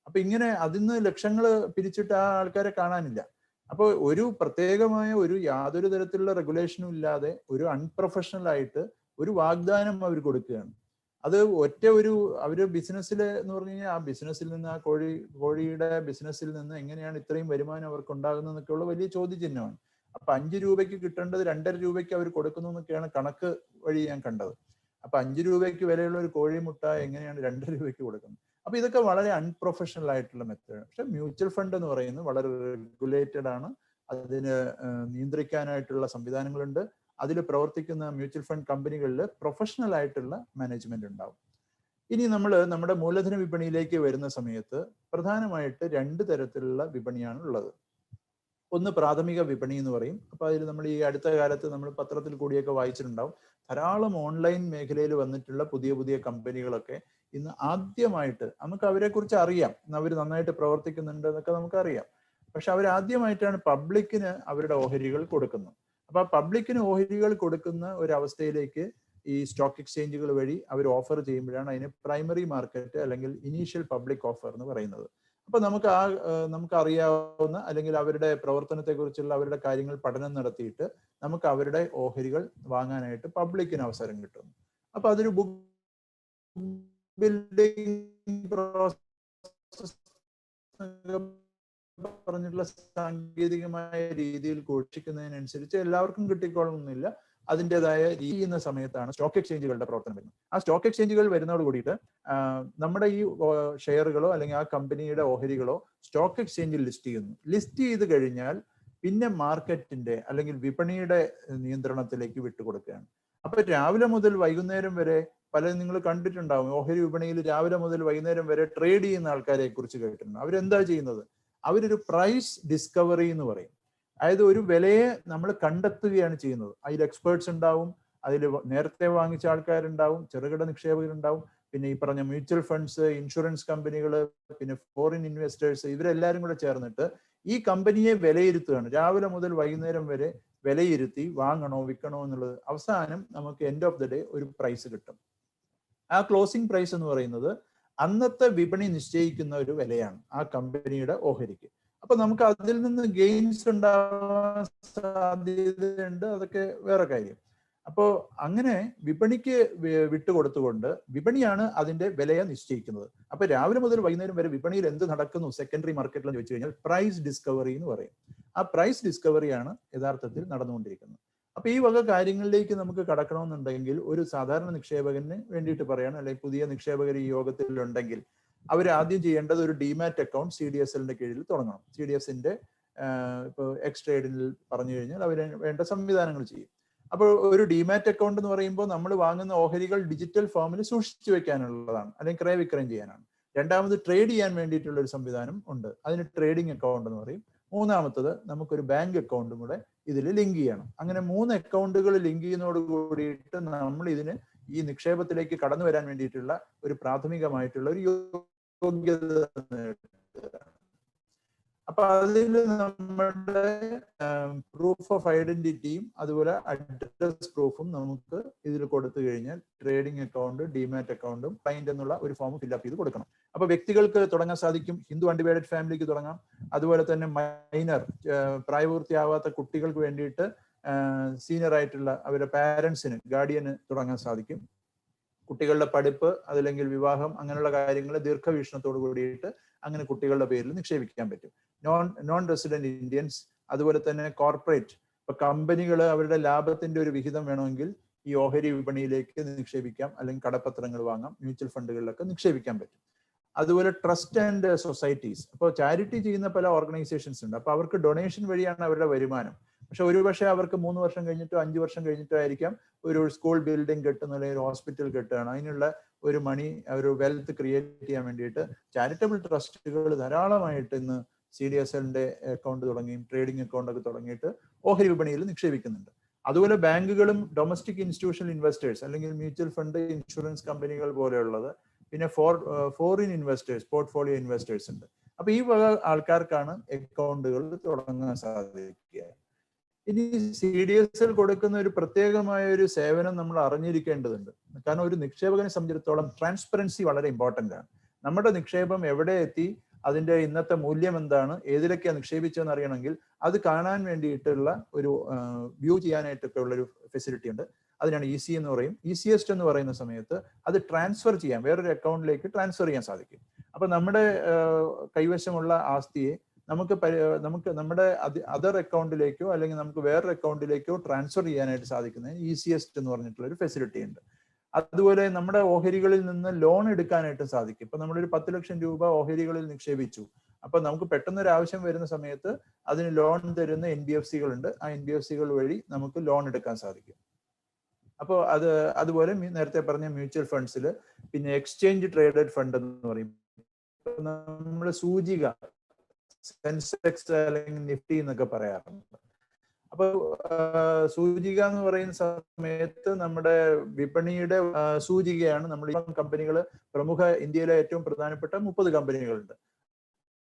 S1: അപ്പൊ ഇങ്ങനെ അതിന്ന് ലക്ഷങ്ങൾ പിരിച്ചിട്ട് ആ ആൾക്കാരെ കാണാനില്ല. അപ്പോൾ ഒരു പ്രത്യേകമായ യാതൊരു തരത്തിലുള്ള റെഗുലേഷനും ഇല്ലാതെ ഒരു അൺപ്രൊഫഷണൽ ആയിട്ട് ഒരു വാഗ്ദാനം അവർ കൊടുക്കുകയാണ്. അത് അവര് ബിസിനസ്സിൽ എന്ന് പറഞ്ഞു കഴിഞ്ഞാൽ ആ ബിസിനസ്സിൽ നിന്ന് ആ കോഴിയുടെ ബിസിനസ്സിൽ നിന്ന് എങ്ങനെയാണ് ഇത്രയും വരുമാനം അവർക്ക് ഉണ്ടാകുന്നതെന്നൊക്കെയുള്ള വലിയ ചോദ്യചിഹ്നമാണ്. അപ്പൊ 5 രൂപയ്ക്ക് കിട്ടേണ്ടത് 2.5 രൂപയ്ക്ക് അവർ കൊടുക്കുന്നു എന്നൊക്കെയാണ് കണക്ക് വഴി ഞാൻ കണ്ടത്. അപ്പൊ 5 രൂപയ്ക്ക് വിലയുള്ള ഒരു കോഴിമുട്ട എങ്ങനെയാണ് 2 രൂപയ്ക്ക് കൊടുക്കുന്നത്? അപ്പൊ ഇതൊക്കെ വളരെ അൺപ്രൊഫഷണൽ ആയിട്ടുള്ള മെത്തേഡ്. പക്ഷെ മ്യൂച്വൽ ഫണ്ട് എന്ന് പറയുന്നത് വളരെ റെഗുലേറ്റഡ് ആണ്. അതിന് നിയന്ത്രിക്കാനായിട്ടുള്ള സംവിധാനങ്ങളുണ്ട്. അതിൽ പ്രവർത്തിക്കുന്ന മ്യൂച്വൽ ഫണ്ട് കമ്പനികളിൽ പ്രൊഫഷണൽ ആയിട്ടുള്ള മാനേജ്മെന്റ് ഉണ്ടാവും. ഇനി നമ്മുടെ മൂലധന വിപണിയിലേക്ക് വരുന്ന സമയത്ത് പ്രധാനമായിട്ട് 2 തരത്തിലുള്ള വിപണിയാണ് ഉള്ളത്. ഒന്ന് പ്രാഥമിക വിപണി എന്ന് പറയും. അപ്പൊ അതിൽ നമ്മൾ ഈ അടുത്ത കാലത്ത് നമ്മൾ പത്രത്തിൽ കൂടിയൊക്കെ വായിച്ചിട്ടുണ്ടാവും, ധാരാളം ഓൺലൈൻ മേഖലയിൽ വന്നിട്ടുള്ള പുതിയ കമ്പനികളൊക്കെ ഇന്ന് ആദ്യമായിട്ട് നമുക്ക് അവരെ കുറിച്ച് അറിയാം, അവർ നന്നായിട്ട് പ്രവർത്തിക്കുന്നുണ്ട് എന്നൊക്കെ നമുക്കറിയാം. പക്ഷെ അവർ ആദ്യമായിട്ടാണ് പബ്ലിക്കിന് അവരുടെ ഓഹരികൾ കൊടുക്കുന്നത്. അപ്പൊ ആ പബ്ലിക്കിന് ഓഹരികൾ കൊടുക്കുന്ന ഒരു അവസ്ഥയിലേക്ക് ഈ സ്റ്റോക്ക് എക്സ്ചേഞ്ചുകൾ വഴി അവർ ഓഫർ ചെയ്യുമ്പോഴാണ് അതിന് പ്രൈമറി മാർക്കറ്റ് അല്ലെങ്കിൽ ഇനീഷ്യൽ പബ്ലിക് ഓഫർ എന്ന് പറയുന്നത്. അപ്പൊ നമുക്ക് അറിയാവുന്ന അല്ലെങ്കിൽ അവരുടെ പ്രവർത്തനത്തെ കുറിച്ചുള്ള അവരുടെ കാര്യങ്ങൾ പഠനം നടത്തിയിട്ട് നമുക്ക് അവരുടെ ഓഹരികൾ വാങ്ങാനായിട്ട് പബ്ലിക്കിന് അവസരം കിട്ടുന്നു. അപ്പൊ അതൊരു ബുക്ക് ബിൽഡിംഗ് പ്രോസസ് പറഞ്ഞിട്ടുള്ള സാങ്കേതികമായ രീതിയിൽ ഘോഷിക്കുന്നതിനനുസരിച്ച് എല്ലാവർക്കും കിട്ടിക്കൊള്ളുന്നില്ല. അതിൻ്റെതായ രീതി എന്ന സമയത്താണ് സ്റ്റോക്ക് എക്സ്ചേഞ്ചുകളുടെ പ്രവർത്തനം വരുന്നത്. ആ സ്റ്റോക്ക് എക്സ്ചേഞ്ചുകൾ വരുന്നതോട് കൂടിയിട്ട് നമ്മുടെ ഈ ഷെയറുകളോ അല്ലെങ്കിൽ ആ കമ്പനിയുടെ ഓഹരികളോ സ്റ്റോക്ക് എക്സ്ചേഞ്ചിൽ ലിസ്റ്റ് ചെയ്ത് കഴിഞ്ഞാൽ പിന്നെ മാർക്കറ്റിന്റെ അല്ലെങ്കിൽ വിപണിയുടെ നിയന്ത്രണത്തിലേക്ക് വിട്ടുകൊടുക്കുകയാണ്. അപ്പൊ രാവിലെ മുതൽ വൈകുന്നേരം വരെ പലരും നിങ്ങൾ കണ്ടിട്ടുണ്ടാവും, ഓഹരി വിപണിയിൽ രാവിലെ മുതൽ വൈകുന്നേരം വരെ ട്രേഡ് ചെയ്യുന്ന ആൾക്കാരെ കുറിച്ച് കേട്ടിട്ടുണ്ട്. അവരെന്താ ചെയ്യുന്നത്? അവരൊരു പ്രൈസ് ഡിസ്കവറി എന്ന് പറയും. അതായത് ഒരു വിലയെ നമ്മൾ കണ്ടെത്തുകയാണ് ചെയ്യുന്നത്. അതിൽ എക്സ്പേർട്സ് ഉണ്ടാവും, അതിൽ നേരത്തെ വാങ്ങിച്ച ആൾക്കാരുണ്ടാവും, ചെറുകിട നിക്ഷേപകരുണ്ടാവും, പിന്നെ ഈ പറഞ്ഞ മ്യൂച്വൽ ഫണ്ട്സ്, ഇൻഷുറൻസ് കമ്പനികൾ, പിന്നെ ഫോറിൻ ഇൻവെസ്റ്റേഴ്സ്, ഇവരെല്ലാവരും കൂടെ ചേർന്നിട്ട് ഈ കമ്പനിയെ വിലയിരുത്തുകയാണ്. രാവിലെ മുതൽ വൈകുന്നേരം വരെ വിലയിരുത്തി വാങ്ങണോ വിൽക്കണോ എന്നുള്ളത്. അവസാനം നമുക്ക് എൻഡ് ഓഫ് ദി ഡേ ഒരു പ്രൈസ് കിട്ടും. ആ ക്ലോസിംഗ് പ്രൈസ് എന്ന് പറയുന്നത് അന്നത്തെ വിപണി നിശ്ചയിക്കുന്ന ഒരു വിലയാണ് ആ കമ്പനിയുടെ ഓഹരിക്ക്. അപ്പൊ നമുക്ക് അതിൽ നിന്ന് ഗെയിൻസ് ഉണ്ടാവാൻ സാധ്യതയുണ്ട്, അതൊക്കെ വേറെ കാര്യം. അപ്പോൾ അങ്ങനെ വിപണിക്ക് വിട്ടുകൊടുത്തുകൊണ്ട് വിപണിയാണ് അതിന്റെ വിലയെ നിശ്ചയിക്കുന്നത്. അപ്പൊ രാവിലെ മുതൽ വൈകുന്നേരം വരെ വിപണിയിൽ എന്ത് നടക്കുന്നു സെക്കൻഡറി മാർക്കറ്റിൽ എന്ന് ചോദിച്ചു കഴിഞ്ഞാൽ പ്രൈസ് ഡിസ്കവറി എന്ന് പറയും. ആ പ്രൈസ് ഡിസ്കവറിയാണ് യഥാർത്ഥത്തിൽ നടന്നുകൊണ്ടിരിക്കുന്നത്. അപ്പൊ ഈ വക കാര്യങ്ങളിലേക്ക് നമുക്ക് കടക്കണമെന്നുണ്ടെങ്കിൽ ഒരു സാധാരണ നിക്ഷേപകന് വേണ്ടിയിട്ട് പറയാണ്, അല്ലെങ്കിൽ പുതിയ നിക്ഷേപകർ ഈ യോഗത്തിലുണ്ടെങ്കിൽ അവർ ആദ്യം ചെയ്യേണ്ടത് ഒരു ഡിമാറ്റ് അക്കൗണ്ട് CDSLന്റെ കീഴിൽ തുടങ്ങണം. CDSന്റെ ഇപ്പോൾ എക്സ് ട്രേഡിൽ പറഞ്ഞു കഴിഞ്ഞാൽ അവർ വേണ്ട സംവിധാനങ്ങൾ ചെയ്യും. അപ്പോൾ ഒരു ഡിമാറ്റ് അക്കൗണ്ട് എന്ന് പറയുമ്പോൾ നമ്മൾ വാങ്ങുന്ന ഓഹരികൾ ഡിജിറ്റൽ ഫോമിൽ സൂക്ഷിച്ചു വെക്കാനുള്ളതാണ്, അല്ലെങ്കിൽ ക്രയവിക്രയം ചെയ്യാനാണ്. രണ്ടാമത് ട്രേഡ് ചെയ്യാൻ വേണ്ടിയിട്ടുള്ള ഒരു സംവിധാനം ഉണ്ട്, അതിന് ട്രേഡിംഗ് അക്കൗണ്ട് എന്ന് പറയും. മൂന്നാമത്തത് നമുക്കൊരു ബാങ്ക് അക്കൗണ്ടും കൂടെ ഇതിൽ ലിങ്ക് ചെയ്യണം. അങ്ങനെ 3 അക്കൗണ്ടുകൾ ലിങ്ക് ചെയ്യുന്നതോട് കൂടിയിട്ട് നമ്മൾ ഇതിന് ഈ നിക്ഷേപത്തിലേക്ക് കടന്നു വരാൻ വേണ്ടിയിട്ടുള്ള ഒരു പ്രാഥമികമായിട്ടുള്ള ഒരു യോഗ്യത നേടുക. അപ്പൊ അതിൽ നമ്മുടെ പ്രൂഫ് ഓഫ് ഐഡന്റിറ്റിയും അതുപോലെ അഡ്രസ് പ്രൂഫും നമുക്ക് ഇതിൽ കൊടുത്തു കഴിഞ്ഞാൽ ട്രേഡിംഗ് അക്കൗണ്ട്, ഡിമാറ്റ് അക്കൗണ്ടും ക്ലയന്റ് എന്നുള്ള ഒരു ഫോം ഫില്ലപ്പ് ചെയ്ത് കൊടുക്കണം. അപ്പൊ വ്യക്തികൾക്ക് തുടങ്ങാൻ സാധിക്കും, ഹിന്ദു അൺഡിവൈഡഡ് ഫാമിലിക്ക് തുടങ്ങാം, അതുപോലെ തന്നെ മൈനർ പ്രായപൂർത്തിയാവാത്ത കുട്ടികൾക്ക് വേണ്ടിയിട്ട് സീനിയർ ആയിട്ടുള്ള അവരുടെ പാരന്റ്സിന്, ഗാർഡിയന് തുടങ്ങാൻ സാധിക്കും. കുട്ടികളുടെ പഠിപ്പ് അതല്ലെങ്കിൽ വിവാഹം അങ്ങനെയുള്ള കാര്യങ്ങൾ ദീർഘവീക്ഷണത്തോട് കൂടിയിട്ട് അങ്ങനെ കുട്ടികളുടെ പേരിൽ നിക്ഷേപിക്കാൻ പറ്റും. നോൺ റെസിഡന്റ് ഇന്ത്യൻസ്, അതുപോലെ തന്നെ കോർപ്പറേറ്റ്, ഇപ്പൊ കമ്പനികൾ അവരുടെ ലാഭത്തിന്റെ ഒരു വിഹിതം വേണമെങ്കിൽ ഈ ഓഹരി വിപണിയിലേക്ക് നിക്ഷേപിക്കാം, അല്ലെങ്കിൽ കടപ്പത്രങ്ങൾ വാങ്ങാം, മ്യൂച്വൽ ഫണ്ടുകളിലൊക്കെ നിക്ഷേപിക്കാൻ പറ്റും. അതുപോലെ ട്രസ്റ്റ് ആൻഡ് സൊസൈറ്റീസ്, അപ്പോൾ ചാരിറ്റി ചെയ്യുന്ന പല ഓർഗനൈസേഷൻസ് ഉണ്ട്. അപ്പൊ അവർക്ക് ഡൊണേഷൻ വഴിയാണ് അവരുടെ വരുമാനം. പക്ഷെ ഒരുപക്ഷെ അവർക്ക് 3 വർഷം കഴിഞ്ഞിട്ടോ 5 വർഷം കഴിഞ്ഞിട്ടോ ആയിരിക്കാം ഒരു സ്കൂൾ ബിൽഡിംഗ് കെട്ടുന്ന, അല്ലെങ്കിൽ ഒരു ഹോസ്പിറ്റൽ കെട്ടുകയാണ്. അതിനുള്ള ഒരു മണി, ഒരു വെൽത്ത് ക്രിയേറ്റ് ചെയ്യാൻ വേണ്ടിയിട്ട് ചാരിറ്റബിൾ ട്രസ്റ്റുകൾ ധാരാളമായിട്ട് ഇന്ന് CDSLന്റെ അക്കൗണ്ട് തുടങ്ങിയും ട്രേഡിംഗ് അക്കൗണ്ട് ഒക്കെ തുടങ്ങിയിട്ട് ഓഹരി വിപണിയിൽ നിക്ഷേപിക്കുന്നുണ്ട്. അതുപോലെ ബാങ്കുകളും ഡൊമസ്റ്റിക് ഇൻസ്റ്റിറ്റ്യൂഷണൽ ഇൻവെസ്റ്റേഴ്സ് അല്ലെങ്കിൽ മ്യൂച്വൽ ഫണ്ട്, ഇൻഷുറൻസ് കമ്പനികൾ പോലെയുള്ളത്, പിന്നെ ഫോറിൻ ഇൻവെസ്റ്റേഴ്സ്, പോർട്ട്ഫോളിയോ ഇൻവെസ്റ്റേഴ്സ് ഉണ്ട്. അപ്പൊ ഈ വക ആൾക്കാർക്കാണ് അക്കൗണ്ടുകൾ തുടങ്ങാൻ സാധിക്കുക. ഇനി CDSL കൊടുക്കുന്ന ഒരു പ്രത്യേകമായ ഒരു സേവനം നമ്മൾ അറിഞ്ഞിരിക്കേണ്ടതുണ്ട്. കാരണം ഒരു നിക്ഷേപകനെ സംബന്ധിച്ചിടത്തോളം ട്രാൻസ്പെറൻസി വളരെ ഇമ്പോർട്ടന്റ് ആണ്. നമ്മുടെ നിക്ഷേപം എവിടെ എത്തി, അതിന്റെ ഇന്നത്തെ മൂല്യം എന്താണ്, ഏതിലൊക്കെയാണ് നിക്ഷേപിച്ചതെന്ന് അറിയണമെങ്കിൽ അത് കാണാൻ വേണ്ടിയിട്ടുള്ള ഒരു വ്യൂ ചെയ്യാനായിട്ടൊക്കെ ഉള്ളൊരു ഫെസിലിറ്റി ഉണ്ട്. അതിനാണ് EC എന്ന് പറയും. ECS എന്ന് പറയുന്ന സമയത്ത് അത് ട്രാൻസ്ഫർ ചെയ്യാം, വേറൊരു അക്കൗണ്ടിലേക്ക് ട്രാൻസ്ഫർ ചെയ്യാൻ സാധിക്കും. അപ്പൊ നമ്മുടെ കൈവശമുള്ള ആസ്തിയെ നമുക്ക് നമ്മുടെ അതർ അക്കൗണ്ടിലേക്കോ അല്ലെങ്കിൽ നമുക്ക് വേറൊരു അക്കൗണ്ടിലേക്കോ ട്രാൻസ്ഫർ ചെയ്യാനായിട്ട് സാധിക്കുന്നതിന് ECS എന്ന് പറഞ്ഞിട്ടുള്ള ഒരു ഫെസിലിറ്റി ഉണ്ട്. അതുപോലെ നമ്മുടെ ഓഹരികളിൽ നിന്ന് ലോൺ എടുക്കാനായിട്ട് സാധിക്കും. ഇപ്പൊ നമ്മളൊരു 10 ലക്ഷം രൂപ ഓഹരികളിൽ നിക്ഷേപിച്ചു. അപ്പൊ നമുക്ക് പെട്ടെന്ന് ഒരു ആവശ്യം വരുന്ന സമയത്ത് അതിന് ലോൺ തരുന്ന NBFCകൾ ഉണ്ട്. ആ NBFCകൾ വഴി നമുക്ക് ലോൺ എടുക്കാൻ സാധിക്കും. അപ്പോൾ അതുപോലെ നേരത്തെ പറഞ്ഞ മ്യൂച്വൽ ഫണ്ട്സിൽ പിന്നെ എക്സ്ചേഞ്ച് ട്രേഡഡ് ഫണ്ട് എന്ന് പറയും. നമ്മൾ സൂചിക, സെൻസെക്സ് അല്ലെങ്കിൽ നിഫ്റ്റി എന്നൊക്കെ പറയാറുണ്ട്. അപ്പൊ സൂചിക എന്ന് പറയുന്ന സമയത്ത് നമ്മുടെ വിപണിയുടെ സൂചികയാണ്. നമ്മൾ കമ്പനികൾ, പ്രമുഖ ഇന്ത്യയിലെ ഏറ്റവും പ്രധാനപ്പെട്ട 30 കമ്പനികളുണ്ട്.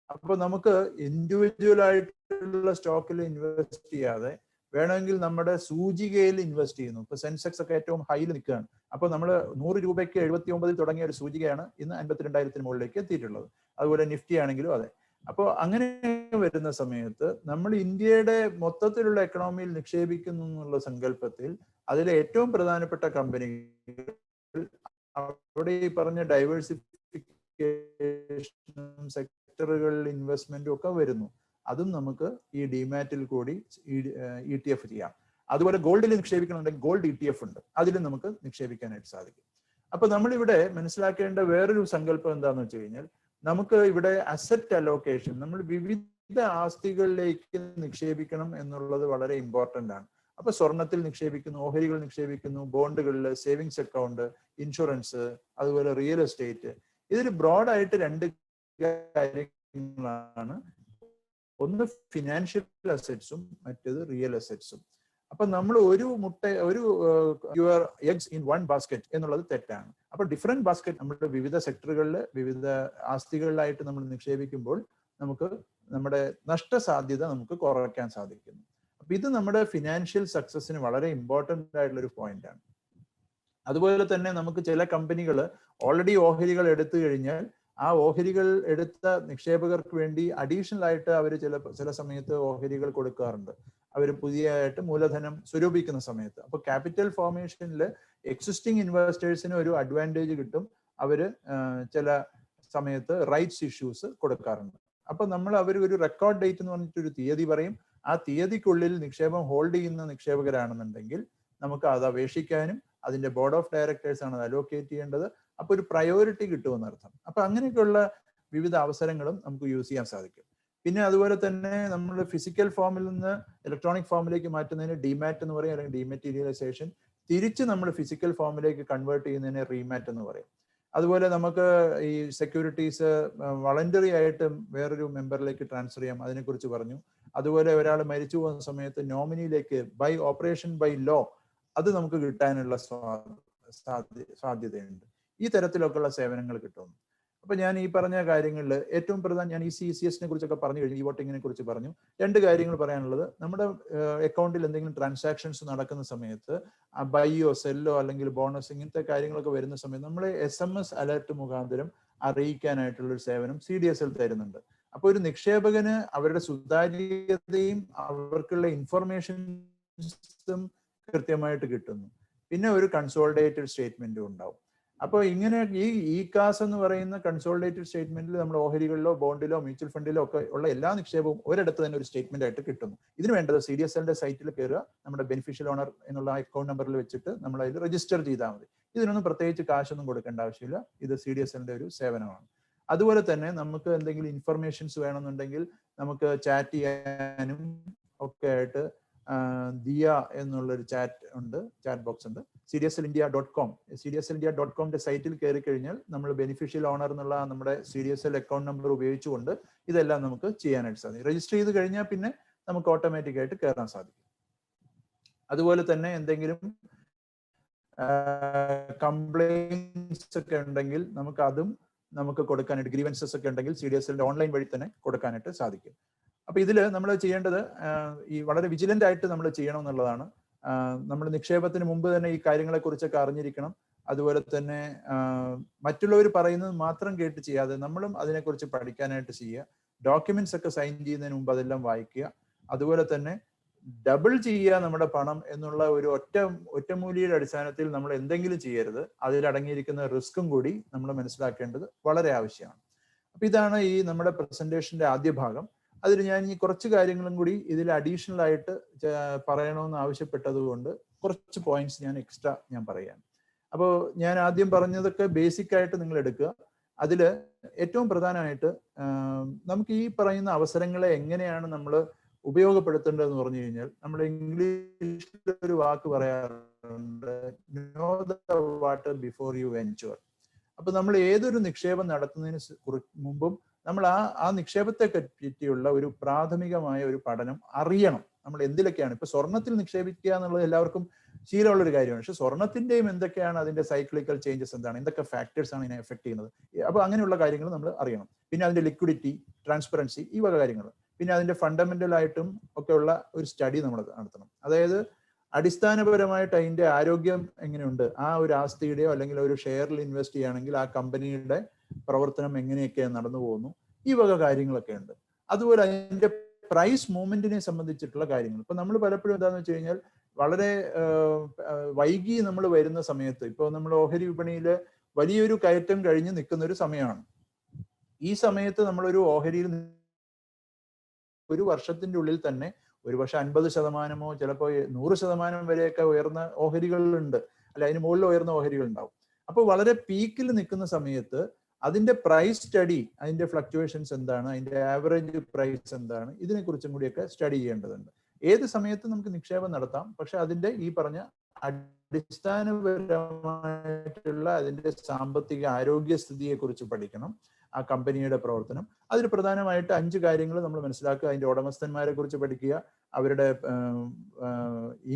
S1: അപ്പൊ നമുക്ക് ഇൻഡിവിജ്വൽ ആയിട്ടുള്ള സ്റ്റോക്കിൽ ഇൻവെസ്റ്റ് ചെയ്യാതെ വേണമെങ്കിൽ നമ്മുടെ സൂചികയിൽ ഇൻവെസ്റ്റ് ചെയ്യുന്നു. ഇപ്പൊ സെൻസെക്സ് ഒക്കെ ഏറ്റവും ഹൈയിൽ നിൽക്കുകയാണ്. അപ്പൊ നമ്മൾ 100 രൂപയ്ക്ക് 79 തുടങ്ങിയ ഒരു സൂചികയാണ് ഇന്ന് 52,000 മുകളിലേക്ക് എത്തിയിട്ടുള്ളത്. അതുപോലെ നിഫ്റ്റി ആണെങ്കിലും അതെ. അപ്പോൾ അങ്ങനെ വരുന്ന സമയത്ത് നമ്മൾ ഇന്ത്യയുടെ മൊത്തത്തിലുള്ള എക്കണോമിയിൽ നിക്ഷേപിക്കുന്നു എന്നുള്ള സങ്കല്പത്തിൽ അതിലെ ഏറ്റവും പ്രധാനപ്പെട്ട കമ്പനികൾ, അവിടെ ഈ പറഞ്ഞ ഡൈവേഴ്സിഫിക്കേഷനും സെക്ടറുകളിൽ ഇൻവെസ്റ്റ്മെന്റും ഒക്കെ വരുന്നു. അതും നമുക്ക് ഈ ഡിമാറ്റിൽ കൂടി ETF ചെയ്യാം. അതുപോലെ ഗോൾഡിൽ നിക്ഷേപിക്കണമെങ്കിൽ ഗോൾഡ് ETF ഉണ്ട്, അതിലും നമുക്ക് നിക്ഷേപിക്കാനായിട്ട് സാധിക്കും. അപ്പൊ നമ്മളിവിടെ മനസ്സിലാക്കേണ്ട വേറൊരു സങ്കല്പം എന്താണെന്ന് വെച്ച് കഴിഞ്ഞാൽ, നമുക്ക് ഇവിടെ അസറ്റ് അലോക്കേഷൻ, നമ്മൾ വിവിധ ആസ്തികളിലേക്ക് നിക്ഷേപിക്കണം എന്നുള്ളത് വളരെ ഇമ്പോർട്ടന്റ് ആണ്. അപ്പൊ സ്വർണത്തിൽ നിക്ഷേപിക്കുന്നു, ഓഹരികൾ നിക്ഷേപിക്കുന്നു, ബോണ്ടുകളിൽ, സേവിങ്സ് അക്കൗണ്ട്, ഇൻഷുറൻസ്, അതുപോലെ റിയൽ എസ്റ്റേറ്റ്. ഇതിൽ ബ്രോഡായിട്ട് 2 കാര്യങ്ങളാണ്. ഒന്ന് ഫിനാൻഷ്യൽ അസറ്റ്സും മറ്റേത് റിയൽ അസറ്റ്സും. അപ്പൊ നമ്മൾ ഒരു your eggs in one basket എന്നുള്ളത് തെറ്റാണ്. അപ്പൊ ഡിഫറെന്റ് ബാസ്ക്കറ്റ് നമ്മുടെ വിവിധ സെക്ടറുകളിൽ, വിവിധ ആസ്തികളിലായിട്ട് നമ്മൾ നിക്ഷേപിക്കുമ്പോൾ നമുക്ക് നമ്മുടെ നഷ്ടസാധ്യത നമുക്ക് കുറയ്ക്കാൻ സാധിക്കുന്നു. അപ്പൊ ഇത് നമ്മുടെ ഫിനാൻഷ്യൽ സക്സസിന് വളരെ ഇമ്പോർട്ടൻ്റ് ആയിട്ടുള്ള ഒരു പോയിന്റ് ആണ്. അതുപോലെ തന്നെ നമുക്ക് ചില കമ്പനികൾ ഓൾറെഡി ഓഹരികൾ എടുത്തു കഴിഞ്ഞാൽ ആ ഓഹരികൾ എടുത്ത നിക്ഷേപകർക്ക് വേണ്ടി അഡീഷണൽ ആയിട്ട് അവർ ചില സമയത്ത് ഓഹരികൾ കൊടുക്കാറുണ്ട്. അവർ പുതിയതായിട്ട് മൂലധനം സ്വരൂപിക്കുന്ന സമയത്ത്. അപ്പൊ ക്യാപിറ്റൽ ഫോർമേഷനിൽ എക്സിസ്റ്റിംഗ് ഇൻവെസ്റ്റേഴ്സിന് ഒരു അഡ്വാൻറ്റേജ് കിട്ടും. അവര് ചില സമയത്ത് റൈറ്റ്സ് ഇഷ്യൂസ് കൊടുക്കാറുണ്ട്. അപ്പൊ അവർ ഒരു റെക്കോർഡ് ഡേറ്റ് എന്ന് പറഞ്ഞിട്ടൊരു തീയതി പറയും. ആ തീയതിക്കുള്ളിൽ നിക്ഷേപം ഹോൾഡ് ചെയ്യുന്ന നിക്ഷേപകരാണെന്നുണ്ടെങ്കിൽ നമുക്ക് അത് അപേക്ഷിക്കാനും അതിന്റെ ബോർഡ് ഓഫ് ഡയറക്ടേഴ്സ് ആണ് അത് അലോക്കേറ്റ് ചെയ്യേണ്ടത്. അപ്പൊ ഒരു പ്രയോറിറ്റി കിട്ടുമെന്നർത്ഥം. അപ്പൊ അങ്ങനെയൊക്കെയുള്ള വിവിധ അവസരങ്ങളും നമുക്ക് യൂസ് ചെയ്യാൻ സാധിക്കും. പിന്നെ അതുപോലെ തന്നെ നമ്മൾ ഫിസിക്കൽ ഫോമിൽ നിന്ന് ഇലക്ട്രോണിക് ഫോമിലേക്ക് മാറ്റുന്നതിന് ഡിമാറ്റ് എന്ന് പറയും, അല്ലെങ്കിൽ ഡിമാറ്റീരിയലൈസേഷൻ. തിരിച്ച് നമ്മൾ ഫിസിക്കൽ ഫോമിലേക്ക് കൺവേർട്ട് ചെയ്യുന്നതിന് റീമാറ്റ് എന്ന് പറയും. അതുപോലെ നമുക്ക് ഈ സെക്യൂരിറ്റീസ് വളണ്ടറി ആയിട്ട് വേറൊരു മെമ്പറിലേക്ക് ട്രാൻസ്ഫർ ചെയ്യാം, അതിനെക്കുറിച്ച് പറഞ്ഞു. അതുപോലെ ഒരാൾ മരിച്ചു പോകുന്ന സമയത്ത് നോമിനിയിലേക്ക് ബൈ ഓപ്പറേഷൻ ബൈ ലോ അത് നമുക്ക് കിട്ടാനുള്ള സാധ്യതയുണ്ട്. ഈ തരത്തിലൊക്കെയുള്ള സേവനങ്ങൾ കിട്ടുന്നു. അപ്പൊ ഞാൻ ഈ പറഞ്ഞ കാര്യങ്ങളിൽ ഏറ്റവും പ്രധാനം, ഞാൻ ഈ CCSനെ കുറിച്ചൊക്കെ പറഞ്ഞു കഴിഞ്ഞു, ഈ വോട്ടിങ്ങിനെ കുറിച്ച് പറഞ്ഞു. 2 കാര്യങ്ങൾ പറയാനുള്ളത്, നമ്മുടെ അക്കൗണ്ടിൽ എന്തെങ്കിലും ട്രാൻസാക്ഷൻസ് നടക്കുന്ന സമയത്ത് ബൈയോ സെല്ലോ അല്ലെങ്കിൽ ബോണസ് ഇങ്ങനത്തെ കാര്യങ്ങളൊക്കെ വരുന്ന സമയത്ത് നമ്മളെ SMS അലർട്ട് മുഖാന്തരം അറിയിക്കാനായിട്ടുള്ള ഒരു സേവനം CDSL തരുന്നുണ്ട്. അപ്പൊ ഒരു നിക്ഷേപകന് അവരുടെ സുതാര്യതയും അവർക്കുള്ള ഇൻഫർമേഷൻസും കൃത്യമായിട്ട് കിട്ടുന്നു. പിന്നെ ഒരു കൺസോളിഡേറ്റഡ് സ്റ്റേറ്റ്മെന്റും ഉണ്ടാവും. അപ്പോൾ ഇങ്ങനെ ഈ കാസ് എന്ന് പറയുന്ന കൺസോളിഡേറ്റഡ് സ്റ്റേറ്റ്മെന്റിൽ നമ്മൾ ഓഹരികളിലോ ബോണ്ടിലോ മ്യൂച്വൽ ഫണ്ടിലോ ഒക്കെ ഉള്ള എല്ലാ നിക്ഷേപവും ഒരിടത്ത് തന്നെ ഒരു സ്റ്റേറ്റ്മെന്റ് ആയിട്ട് കിട്ടുന്നു. ഇതിന് വേണ്ടത് CDSLന്റെ സൈറ്റിൽ കയറുക, നമ്മുടെ ബെനിഫിഷ്യൽ ഓണർ എന്നുള്ള അക്കൗണ്ട് നമ്പറിൽ വെച്ചിട്ട് നമ്മൾ അതിൽ രജിസ്റ്റർ ചെയ്താൽ മതി. ഇതിനൊന്നും പ്രത്യേകിച്ച് കാശൊന്നും കൊടുക്കേണ്ട ആവശ്യമില്ല. ഇത് CDSLന്റെ ഒരു സേവനമാണ്. അതുപോലെ തന്നെ നമുക്ക് എന്തെങ്കിലും ഇൻഫർമേഷൻസ് വേണമെന്നുണ്ടെങ്കിൽ നമുക്ക് ചാറ്റ് ചെയ്യാനും ഒക്കെ ആയിട്ട് ദിയ എന്നുള്ളൊരു ചാറ്റ് ബോക്സ് ഉണ്ട്. cdslIndia.com cdslIndia.comന്റെ സൈറ്റിൽ കയറി കഴിഞ്ഞാൽ നമ്മൾ ബെനിഫിഷ്യൽ ഓണർ എന്നുള്ള നമ്മുടെ CDSL അക്കൗണ്ട് നമ്പർ ഉപയോഗിച്ചുകൊണ്ട് ഇതെല്ലാം നമുക്ക് ചെയ്യാനായിട്ട് സാധിക്കും. രജിസ്റ്റർ ചെയ്ത് കഴിഞ്ഞാൽ പിന്നെ നമുക്ക് ഓട്ടോമാറ്റിക് ആയിട്ട് കയറാൻ സാധിക്കും. അതുപോലെ തന്നെ എന്തെങ്കിലും കംപ്ലൈൻസ് ഒക്കെ ഉണ്ടെങ്കിൽ നമുക്ക് കൊടുക്കാനായിട്ട്, ഗ്രീവൻസസ് ഒക്കെ ഉണ്ടെങ്കിൽ CDSLന്റെ ഓൺലൈൻ വഴി തന്നെ കൊടുക്കാനായിട്ട് സാധിക്കും. അപ്പൊ ഇതില് നമ്മൾ ചെയ്യേണ്ടത് ഈ വളരെ വിജിലന്റ് ആയിട്ട് നമ്മൾ ചെയ്യണം എന്നുള്ളതാണ്. നമ്മൾ നിക്ഷേപത്തിന് മുമ്പ് തന്നെ ഈ കാര്യങ്ങളെ കുറിച്ചൊക്കെ അറിഞ്ഞിരിക്കണം. അതുപോലെ തന്നെ മറ്റുള്ളവർ പറയുന്നത് മാത്രം കേട്ട് ചെയ്യാതെ നമ്മളും അതിനെക്കുറിച്ച് പഠിക്കാനായിട്ട് ചെയ്യുക. ഡോക്യുമെന്റ്സ് ഒക്കെ സൈൻ ചെയ്യുന്നതിന് മുമ്പ് അതെല്ലാം വായിക്കുക. അതുപോലെ തന്നെ ഡബിൾ ചെയ്യുക നമ്മുടെ പണം എന്നുള്ള ഒരു ഒറ്റമൂലിയുടെ അടിസ്ഥാനത്തിൽ നമ്മൾ എന്തെങ്കിലും ചെയ്യരുത്. അതിലടങ്ങിയിരിക്കുന്ന റിസ്ക്കും കൂടി നമ്മൾ മനസ്സിലാക്കേണ്ടത് വളരെ ആവശ്യമാണ്. അപ്പൊ ഇതാണ് ഈ നമ്മുടെ പ്രസന്റേഷന്റെ ആദ്യ ഭാഗം. അതിൽ ഞാൻ ഈ കുറച്ച് കാര്യങ്ങളും കൂടി ഇതിൽ അഡീഷണൽ ആയിട്ട് പറയണമെന്ന് ആവശ്യപ്പെട്ടത് കൊണ്ട് കുറച്ച് പോയിന്റ്സ് ഞാൻ പറയാം. അപ്പോൾ ഞാൻ ആദ്യം പറഞ്ഞതൊക്കെ ബേസിക് ആയിട്ട് നിങ്ങൾ എടുക്കുക. അതിൽ ഏറ്റവും പ്രധാനമായിട്ട് നമുക്ക് ഈ പറയുന്ന അവസരങ്ങളെ എങ്ങനെയാണ് നമ്മൾ ഉപയോഗപ്പെടുത്തേണ്ടതെന്ന് പറഞ്ഞു കഴിഞ്ഞാൽ, നമ്മൾ ഇംഗ്ലീഷിൽ ഒരു വാക്ക് പറയാറുണ്ട്, know the water before you venture. അപ്പൊ നമ്മൾ ഏതൊരു നിക്ഷേപം നടത്തുന്നതിന് മുമ്പും നമ്മൾ ആ നിക്ഷേപത്തെ പറ്റിയുള്ള ഒരു പ്രാഥമികമായ ഒരു പഠനം അറിയണം. നമ്മൾ എന്തിലൊക്കെയാണ് ഇപ്പൊ സ്വർണത്തിൽ നിക്ഷേപിക്കുക എന്നുള്ളത് എല്ലാവർക്കും ശീലമുള്ള ഒരു കാര്യമാണ്. പക്ഷെ സ്വർണത്തിന്റെയും എന്തൊക്കെയാണ് അതിന്റെ സൈക്ലിക്കൽ ചേഞ്ചസ് എന്താണ്, എന്തൊക്കെ ഫാക്ടേഴ്സ് ആണ് ഇതിനെ എഫക്ട് ചെയ്യുന്നത്, അപ്പൊ അങ്ങനെയുള്ള കാര്യങ്ങൾ നമ്മൾ അറിയണം. പിന്നെ അതിന്റെ ലിക്വിഡിറ്റി, ട്രാൻസ്പെറൻസി, ഈ വക കാര്യങ്ങൾ. പിന്നെ അതിന്റെ ഫണ്ടമെന്റൽ ആയിട്ടും ഒക്കെയുള്ള ഒരു സ്റ്റഡി നമ്മൾ നടത്തണം. അതായത് അടിസ്ഥാനപരമായിട്ട് അതിന്റെ ആരോഗ്യം എങ്ങനെയുണ്ട്, ആ ഒരു ആസ്തിയുടെയോ അല്ലെങ്കിൽ ഒരു ഷെയറിൽ ഇൻവെസ്റ്റ് ചെയ്യുകയാണെങ്കിൽ ആ കമ്പനിയുടെ പ്രവർത്തനം എങ്ങനെയൊക്കെ നടന്നു പോകുന്നു, ഈ വക കാര്യങ്ങളൊക്കെ ഉണ്ട്. അതുപോലെ അതിന്റെ പ്രൈസ് മൂവ്മെന്റിനെ സംബന്ധിച്ചിട്ടുള്ള കാര്യങ്ങൾ. ഇപ്പൊ നമ്മൾ പലപ്പോഴും എന്താന്ന് വെച്ച് കഴിഞ്ഞാൽ വളരെ വൈകി നമ്മൾ വരുന്ന സമയത്ത്, ഇപ്പോൾ നമ്മൾ ഓഹരി വിപണിയിൽ വലിയൊരു കയറ്റം കഴിഞ്ഞ് നിൽക്കുന്ന ഒരു സമയമാണ്. ഈ സമയത്ത് നമ്മളൊരു ഓഹരിയിൽ ഒരു വർഷത്തിന്റെ ഉള്ളിൽ തന്നെ ഒരുപക്ഷെ 50%, ചിലപ്പോൾ 100% വരെയൊക്കെ ഉയർന്ന ഓഹരികളുണ്ട്, അല്ല അതിന് മുകളിൽ ഉയർന്ന ഓഹരികൾ ഉണ്ടാവും. അപ്പോൾ വളരെ പീക്കിൽ നിൽക്കുന്ന സമയത്ത് അതിന്റെ പ്രൈസ് സ്റ്റഡി, അതിന്റെ ഫ്ലക്ച്വേഷൻസ് എന്താണ്, അതിന്റെ ആവറേജ് പ്രൈസ് എന്താണ്, ഇതിനെക്കുറിച്ചും കൂടിയൊക്കെ സ്റ്റഡി ചെയ്യേണ്ടതുണ്ട്. ഏത് സമയത്ത് നമുക്ക് നിക്ഷേപം നടത്താം, പക്ഷെ അതിന്റെ ഈ പറഞ്ഞ അടിസ്ഥാനപരമായിട്ടുള്ള അതിന്റെ സാമ്പത്തിക ആരോഗ്യസ്ഥിതിയെ കുറിച്ച് പഠിക്കണം, ആ കമ്പനിയുടെ പ്രവർത്തനം. അതിൽ പ്രധാനമായിട്ട് 5 കാര്യങ്ങൾ നമ്മൾ മനസ്സിലാക്കുക. അതിന്റെ ഉടമസ്ഥന്മാരെ കുറിച്ച് പഠിക്കുക, അവരുടെ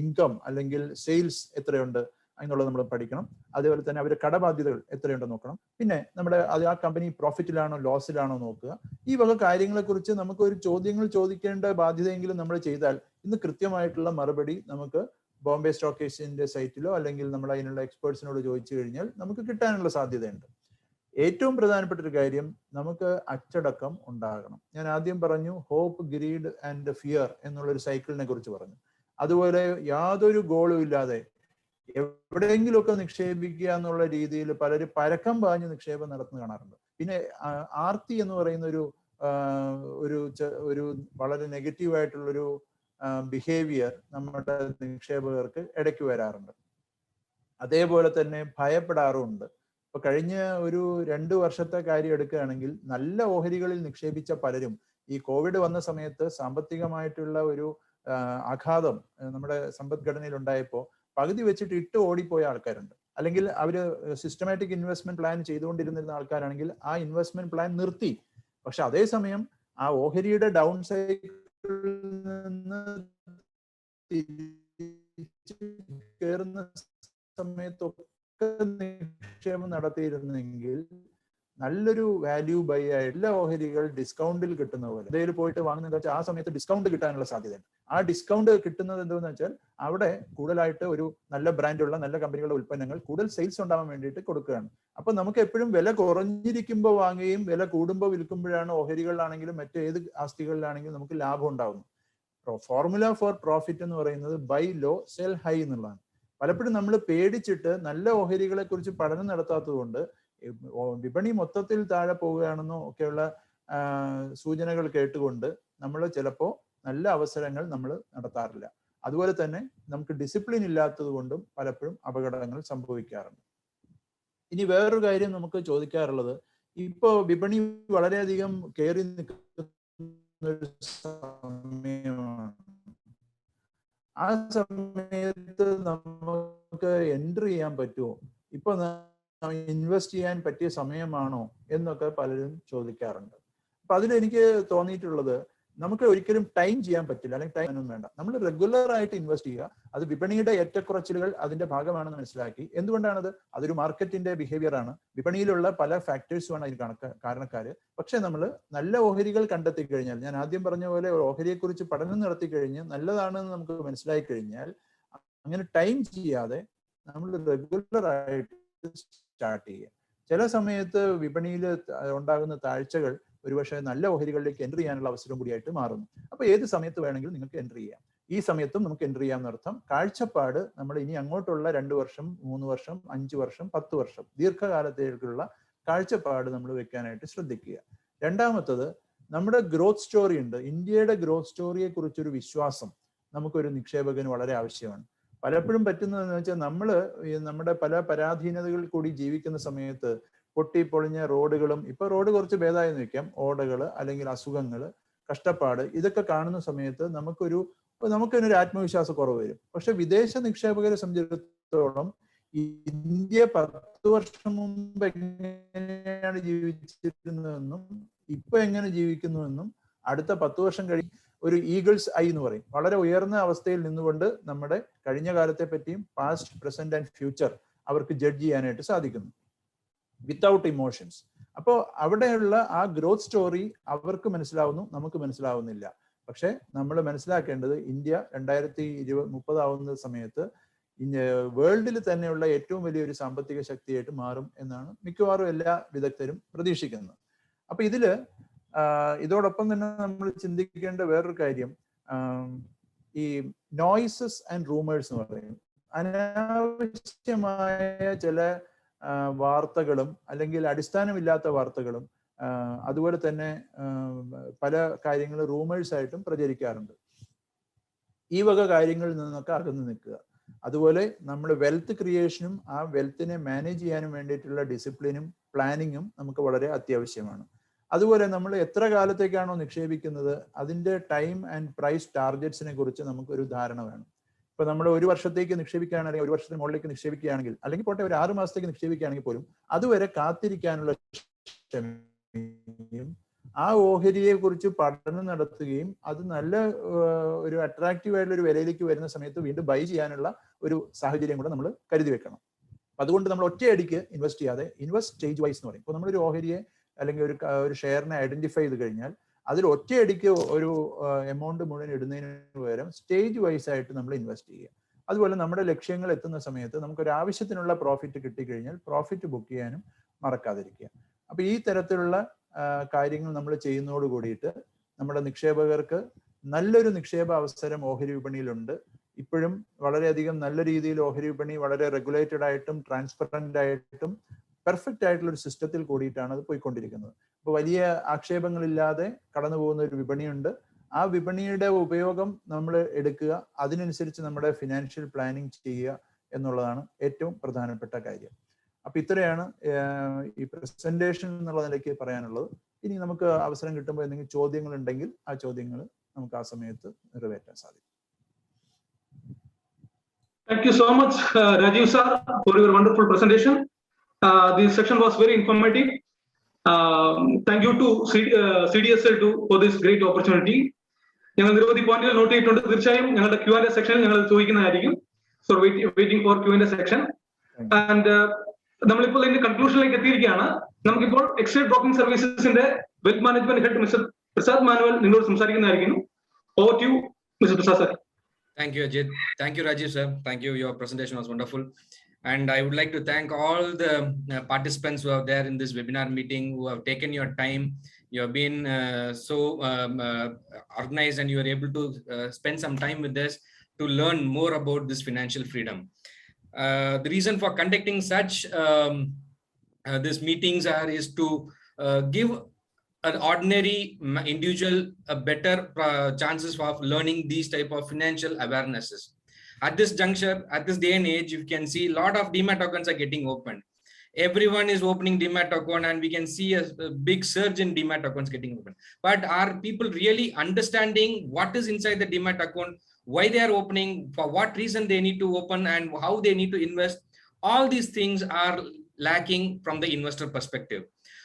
S1: ഇൻകം അല്ലെങ്കിൽ സെയിൽസ് എത്രയുണ്ട് എന്നുള്ളത് നമ്മൾ പഠിക്കണം. അതുപോലെ തന്നെ അവരുടെ കടബാധ്യതകൾ എത്രയുണ്ടെന്ന് നോക്കണം. പിന്നെ നമ്മുടെ ആ കമ്പനി പ്രോഫിറ്റിലാണോ ലോസിലാണോ നോക്കുക. ഈ വക കാര്യങ്ങളെ കുറിച്ച് നമുക്ക് ഒരു ചോദ്യങ്ങൾ ചോദിക്കേണ്ട ബാധ്യതയെങ്കിലും നമ്മൾ ചെയ്താൽ ഇന്ന് കൃത്യമായിട്ടുള്ള മറുപടി നമുക്ക് ബോംബെ സ്റ്റോക്ക് എക്സ്ചേഞ്ചിന്റെ സൈറ്റിലോ അല്ലെങ്കിൽ നമ്മൾ അതിനുള്ള എക്സ്പേർട്സിനോട് ചോദിച്ചു കഴിഞ്ഞാൽ നമുക്ക് കിട്ടാനുള്ള സാധ്യതയുണ്ട്. ഏറ്റവും പ്രധാനപ്പെട്ട ഒരു കാര്യം, നമുക്ക് അച്ചടക്കം ഉണ്ടാകണം. ഞാൻ ആദ്യം പറഞ്ഞു ഹോപ്പ്, ഗ്രീഡ് ആൻഡ് ഫിയർ എന്നുള്ളൊരു സൈക്കിളിനെ കുറിച്ച് പറഞ്ഞു. അതുപോലെ യാതൊരു ഗോളും ഇല്ലാതെ എവിടെയെങ്കിലുമൊക്കെ നിക്ഷേപിക്കുക എന്നുള്ള രീതിയിൽ പലരും പരക്കം പാഞ്ഞ് നിക്ഷേപം നടത്തുന്ന കാണാറുണ്ട്. പിന്നെ ആർത്തി എന്ന് പറയുന്ന ഒരു വളരെ നെഗറ്റീവായിട്ടുള്ളൊരു ബിഹേവിയർ നമ്മുടെ നിക്ഷേപകർക്ക് ഇടയ്ക്ക് വരാറുണ്ട്. അതേപോലെ തന്നെ ഭയപ്പെടാറുമുണ്ട്. ഇപ്പൊ കഴിഞ്ഞ ഒരു 2 വർഷത്തെ കാര്യം എടുക്കുകയാണെങ്കിൽ നല്ല ഓഹരികളിൽ നിക്ഷേപിച്ച പലരും ഈ കോവിഡ് വന്ന സമയത്ത് സാമ്പത്തികമായിട്ടുള്ള ഒരു ആഘാതം നമ്മുടെ സമ്പദ്ഘടനയിൽ ഉണ്ടായപ്പോൾ പകുതി വെച്ചിട്ട് ഇട്ട് ഓടിപ്പോയ ആൾക്കാരുണ്ട്. അല്ലെങ്കിൽ അവര് സിസ്റ്റമാറ്റിക് ഇൻവെസ്റ്റ്മെന്റ് പ്ലാൻ ചെയ്തുകൊണ്ടിരുന്നിരുന്ന ആൾക്കാരാണെങ്കിൽ ആ ഇൻവെസ്റ്റ്മെന്റ് പ്ലാൻ നിർത്തി. പക്ഷെ അതേസമയം ആ ഓഹരിയുടെ ഡൗൺ സൈക്കിളിൽ നിന്ന് കയറുന്ന സമയത്തൊക്കെ നിക്ഷേപം നടത്തിയിരുന്നെങ്കിൽ നല്ലൊരു വാല്യൂ ബൈ ആയിട്ട് എല്ലാ ഓഹരികൾ ഡിസ്കൗണ്ടിൽ കിട്ടുന്ന പോലെ ഇതേൽ പോയിട്ട് വാങ്ങുന്നതെന്ന് വെച്ചാൽ ആ സമയത്ത് ഡിസ്കൗണ്ട് കിട്ടാനുള്ള സാധ്യതയുണ്ട്. ആ ഡിസ്കൗണ്ട് കിട്ടുന്നത് എന്താണെന്ന് വെച്ചാൽ അവിടെ കൂടുതലായിട്ട് ഒരു നല്ല ബ്രാൻഡുള്ള നല്ല കമ്പനികളുടെ ഉൽപ്പന്നങ്ങൾ കൂടുതൽ സെയിൽസ് ഉണ്ടാവാൻ വേണ്ടിയിട്ട് കൊടുക്കുകയാണ്. അപ്പൊ നമുക്ക് എപ്പോഴും വില കുറഞ്ഞിരിക്കുമ്പോൾ വാങ്ങുകയും വില കൂടുമ്പോൾ വിൽക്കുമ്പോഴാണ് ഓഹരികളിലാണെങ്കിലും മറ്റേത് ആസ്തികളിലാണെങ്കിലും നമുക്ക് ലാഭം ഉണ്ടാകുന്നത്. ഫോർമുല ഫോർ പ്രോഫിറ്റ് എന്ന് പറയുന്നത് ബൈ ലോ സെൽ ഹൈ എന്നുള്ളതാണ്. പലപ്പോഴും നമ്മൾ പേടിച്ചിട്ട് നല്ല ഓഹരികളെ കുറിച്ച് പഠനം നടത്താത്തത് കൊണ്ട് വിപണി മൊത്തത്തിൽ താഴെ പോവുകയാണെന്നോ ഒക്കെയുള്ള സൂചനകൾ കേട്ടുകൊണ്ട് നമ്മൾ ചിലപ്പോൾ നല്ല അവസരങ്ങൾ നമ്മൾ നടത്താറില്ല. അതുപോലെ തന്നെ നമുക്ക് ഡിസിപ്ലിൻ ഇല്ലാത്തത് കൊണ്ടും പലപ്പോഴും അപകടങ്ങൾ സംഭവിക്കാറുണ്ട്. ഇനി വേറൊരു കാര്യം നമുക്ക് ചോദിക്കാറുള്ളത്, ഇപ്പോ വിപണി വളരെയധികം കയറി നിൽക്കുന്ന ഒരു സമയമാണ്. ആ സമയത്ത് നമുക്ക് എൻട്രി ചെയ്യാൻ പറ്റുമോ, ഇപ്പൊ ഇൻവെസ്റ്റ് ചെയ്യാൻ പറ്റിയ സമയമാണോ എന്നൊക്കെ പലരും ചോദിക്കാറുണ്ട്. അപ്പൊ അതിലെനിക്ക് തോന്നിയിട്ടുള്ളത്, നമുക്ക് ഒരിക്കലും ടൈം ചെയ്യാൻ പറ്റില്ല, അല്ലെങ്കിൽ ടൈം ഒന്നും വേണ്ട. നമ്മൾ റെഗുലർ ആയിട്ട് ഇൻവെസ്റ്റ് ചെയ്യുക. അത് വിപണിയുടെ ഏറ്റക്കുറച്ചിലുകൾ അതിന്റെ ഭാഗമാണെന്ന് മനസ്സിലാക്കി. എന്തുകൊണ്ടാണത്? അതൊരു മാർക്കറ്റിന്റെ ബിഹേവിയർ ആണ്. വിപണിയിലുള്ള പല ഫാക്ടേഴ്സുമാണ് അതിന് കാരണക്കാര്. പക്ഷെ നമ്മൾ നല്ല ഓഹരികൾ കണ്ടെത്തി കഴിഞ്ഞാൽ, ഞാൻ ആദ്യം പറഞ്ഞ പോലെ ഓഹരിയെ കുറിച്ച് പഠനം നടത്തി കഴിഞ്ഞ് നല്ലതാണെന്ന് നമുക്ക് മനസ്സിലായി കഴിഞ്ഞാൽ, അങ്ങനെ ടൈം ചെയ്യാതെ നമ്മൾ റെഗുലർ ആയിട്ട് സ്റ്റാർട്ട് ചെയ്യുക. ചില സമയത്ത് വിപണിയിൽ ഉണ്ടാകുന്ന താഴ്ചകൾ ഒരുപക്ഷെ നല്ല ഓഹരികളിലേക്ക് എൻട്രി ചെയ്യാനുള്ള അവസരം കൂടിയായിട്ട് മാറുന്നു. അപ്പൊ ഏത് സമയത്ത് വേണമെങ്കിലും നിങ്ങൾക്ക് എൻട്രി ചെയ്യാം. ഈ സമയത്തും നമുക്ക് എൻട്രി ചെയ്യാമെന്നർത്ഥം. കാഴ്ചപ്പാട് നമ്മൾ ഇനി അങ്ങോട്ടുള്ള 2 വർഷം, 3 വർഷം, 5 വർഷം, 10 വർഷം ദീർഘകാലത്തേക്കുള്ള കാഴ്ചപ്പാട് നമ്മൾ വെക്കാനായിട്ട് ശ്രദ്ധിക്കുക. രണ്ടാമത്തത്, നമ്മുടെ ഗ്രോത്ത് സ്റ്റോറി ഉണ്ട്. ഇന്ത്യയുടെ ഗ്രോത്ത് സ്റ്റോറിയെ കുറിച്ചൊരു വിശ്വാസം നമുക്കൊരു നിക്ഷേപകന് വളരെ ആവശ്യമാണ്. പലപ്പോഴും പറ്റുന്നതെന്ന് വെച്ചാൽ, നമ്മൾ നമ്മുടെ പല പരാധീനതകൾ കൂടി ജീവിക്കുന്ന സമയത്ത് പൊട്ടിപ്പൊളിഞ്ഞ റോഡുകളും, ഇപ്പൊ റോഡ് കുറച്ച് ഭേദമായെന്ന് വെക്കാം, ഓടകള് അല്ലെങ്കിൽ അസുഖങ്ങള്, കഷ്ടപ്പാട്, ഇതൊക്കെ കാണുന്ന സമയത്ത് നമുക്കൊരു ആത്മവിശ്വാസ കുറവ് വരും. പക്ഷെ വിദേശ നിക്ഷേപകരെ സംബന്ധിച്ചിടത്തോളം ഇന്ത്യ 10 വർഷം മുമ്പ് എങ്ങനെയാണ് ജീവിച്ചിരുന്നതെന്നും ഇപ്പൊ എങ്ങനെ ജീവിക്കുന്നുവെന്നും അടുത്ത 10 വർഷം കഴിഞ്ഞ് ഒരു ഈഗിൾസ് ഐ എന്ന് പറയും, വളരെ ഉയർന്ന അവസ്ഥയിൽ നിന്നുകൊണ്ട് നമ്മുടെ കഴിഞ്ഞ കാലത്തെ പറ്റിയും പാസ്റ്റ്, പ്രസന്റ് ആൻഡ് ഫ്യൂച്ചർ അവർക്ക് ജഡ്ജ് ചെയ്യാനായിട്ട് സാധിക്കുന്നു വിത്തൗട്ട് ഇമോഷൻസ്. അപ്പോൾ അവിടെയുള്ള ആ ഗ്രോത്ത് സ്റ്റോറി അവർക്ക് മനസ്സിലാവുന്നു, നമുക്ക് മനസ്സിലാവുന്നില്ല. പക്ഷെ നമ്മൾ മനസ്സിലാക്കേണ്ടത്, ഇന്ത്യ 2030 ആവുന്ന സമയത്ത് വേൾഡിൽ തന്നെയുള്ള ഏറ്റവും വലിയൊരു സാമ്പത്തിക ശക്തിയായിട്ട് മാറും എന്നാണ് മിക്കവാറും എല്ലാ വിദഗ്ധരും പ്രതീക്ഷിക്കുന്നത്. അപ്പൊ ഇതോടൊപ്പം തന്നെ നമ്മൾ ചിന്തിക്കേണ്ട വേറൊരു കാര്യം, ഈ നോയ്സസ് ആൻഡ് റൂമേഴ്സ് എന്ന് പറയും. അനാവശ്യമായ ചില വാർത്തകളും അല്ലെങ്കിൽ അടിസ്ഥാനമില്ലാത്ത വാർത്തകളും അതുപോലെ തന്നെ പല കാര്യങ്ങൾ റൂമേഴ്സ് ആയിട്ടും പ്രചരിക്കാറുണ്ട്. ഈ വക കാര്യങ്ങളിൽ നിന്നൊക്കെ അകന്നു നിൽക്കുക. അതുപോലെ നമ്മൾ വെൽത്ത് ക്രിയേഷനും ആ വെൽത്തിനെ മാനേജ് ചെയ്യാനും വേണ്ടിയിട്ടുള്ള ഡിസിപ്ലിനും പ്ലാനിങ്ങും നമുക്ക് വളരെ അത്യാവശ്യമാണ്. അതുപോലെ നമ്മൾ എത്ര കാലത്തേക്കാണോ നിക്ഷേപിക്കുന്നത് അതിന്റെ ടൈം ആൻഡ് പ്രൈസ് ടാർഗറ്റ്സിനെ കുറിച്ച് നമുക്കൊരു ധാരണ വേണം. ഇപ്പൊ നമ്മൾ 1 വർഷത്തേക്ക് നിക്ഷേപിക്കുകയാണെങ്കിൽ, 1 വർഷത്തിന് മുകളിലേക്ക് നിക്ഷേപിക്കുകയാണെങ്കിൽ, അല്ലെങ്കിൽ പോട്ടെ ഒരു 6 മാസത്തേക്ക് നിക്ഷേപിക്കുകയാണെങ്കിൽ പോലും അതുവരെ കാത്തിരിക്കാനുള്ള ക്ഷമയും ആ ഓഹരിയെ കുറിച്ച് പഠനം നടത്തുകയും അത് നല്ല ഒരു അട്രാക്റ്റീവ് ആയിട്ടുള്ള ഒരു വിലയിലേക്ക് വരുന്ന സമയത്ത് വീണ്ടും ബൈ ചെയ്യാനുള്ള ഒരു സാഹചര്യം കൂടെ നമ്മൾ കരുതി വെക്കണം. അതുകൊണ്ട് നമ്മൾ ഒറ്റയടിക്ക് ഇൻവെസ്റ്റ് ചെയ്യാതെ ഇൻവെസ്റ്റ് സ്റ്റേജ് വൈസ് എന്ന് പറയും. ഇപ്പോൾ നമ്മളൊരു ഓഹരിയെ അല്ലെങ്കിൽ ഒരു ഷെയറിനെ ഐഡന്റിഫൈ ചെയ്ത് കഴിഞ്ഞാൽ അതിൽ ഒറ്റയടിക്ക് ഒരു എമൗണ്ട് മുഴുവൻ ഇടുന്നതിന് പകരം സ്റ്റേജ് വൈസ് ആയിട്ട് നമ്മൾ ഇൻവെസ്റ്റ് ചെയ്യുക. അതുപോലെ നമ്മുടെ ലക്ഷ്യങ്ങൾ എത്തുന്ന സമയത്ത് നമുക്കൊരു ആവശ്യത്തിനുള്ള പ്രോഫിറ്റ് കിട്ടിക്കഴിഞ്ഞാൽ പ്രോഫിറ്റ് ബുക്ക് ചെയ്യാനും മറക്കാതിരിക്കുക. അപ്പൊ ഈ തരത്തിലുള്ള കാര്യങ്ങൾ നമ്മൾ ചെയ്യുന്നതോട് കൂടിയിട്ട് നമ്മുടെ നിക്ഷേപകർക്ക് നല്ലൊരു നിക്ഷേപ അവസരം ഓഹരി വിപണിയിലുണ്ട്. ഇപ്പോഴും വളരെയധികം നല്ല രീതിയിൽ ഓഹരി വിപണി വളരെ റെഗുലേറ്റഡ് ആയിട്ടും ട്രാൻസ്പെറന്റ് ആയിട്ടും പെർഫെക്റ്റ് ആയിട്ടുള്ള ഒരു സിസ്റ്റത്തിൽ കൂടിയിട്ടാണ് അത് പോയിക്കൊണ്ടിരിക്കുന്നത്. അപ്പോൾ വലിയ ആക്ഷേപങ്ങളില്ലാതെ കടന്നു പോകുന്ന ഒരു വിപണിയുണ്ട്. ആ വിപണിയുടെ ഉപയോഗം നമ്മൾ എടുക്കുക, അതിനനുസരിച്ച് നമ്മുടെ ഫിനാൻഷ്യൽ പ്ലാനിങ് ചെയ്യുക എന്നുള്ളതാണ് ഏറ്റവും പ്രധാനപ്പെട്ട കാര്യം. അപ്പൊ ഇത്രയാണ് ഈ പ്രസന്റേഷൻ എന്നുള്ള നിലയ്ക്ക് പറയാനുള്ളത്. ഇനി നമുക്ക് അവസരം കിട്ടുമ്പോൾ എന്തെങ്കിലും ചോദ്യങ്ങൾ ഉണ്ടെങ്കിൽ ആ ചോദ്യങ്ങൾ നമുക്ക് ആ സമയത്ത് നിറവേറ്റാൻ സാധിക്കും.
S2: Thank you so much, Rajiv sir, for your wonderful presentation. This section was very informative. Thank you to CDSL for this great opportunity. ഞങ്ങൾ നിരവധി പോയിന്റുകൾ നോട്ട് ചെയ്തിട്ടുണ്ട്. തീർച്ചയായും ഞങ്ങളുടെ Q&A സെക്ഷനിൽ ഞങ്ങൾ ചോദിക്കുന്നതായിരിക്കും. So waiting for Q&A section. And നമ്മളിപ്പോൾ ഇതിന്റെ കൺക്ലൂഷനിലേക്ക് എത്തിയിരിക്കുകയാണ്. നമുക്കിപ്പോൾ എക്സൈഡ് ബ്രോക്കിംഗ് സർവീസസിന്റെ wealth management head mister Prasad Manuel നിങ്ങളോട് സംസാരിക്കുന്നതായിരിക്കും. Over to you, Mr. Prasad sir.
S3: Thank you, Ajit. Thank you, Rajiv sir. Thank you. Your presentation was wonderful. And I would like to thank all the participants who are there in this webinar meeting, who have taken your time. You have been so organized, and you are able to spend some time with us to learn more about this financial freedom. The reason for conducting such these meetings is to give an ordinary individual a better chances of learning these type of financial awarenesses. At this juncture, at this day and age, you can see a lot of demat accounts are getting opened. Everyone is opening demat account, and we can see a big surge in demat accounts getting opened. But are people really understanding what is inside the demat account, why they are opening, for what reason they need to open, and how they need to invest? All these things are lacking from the investor perspective.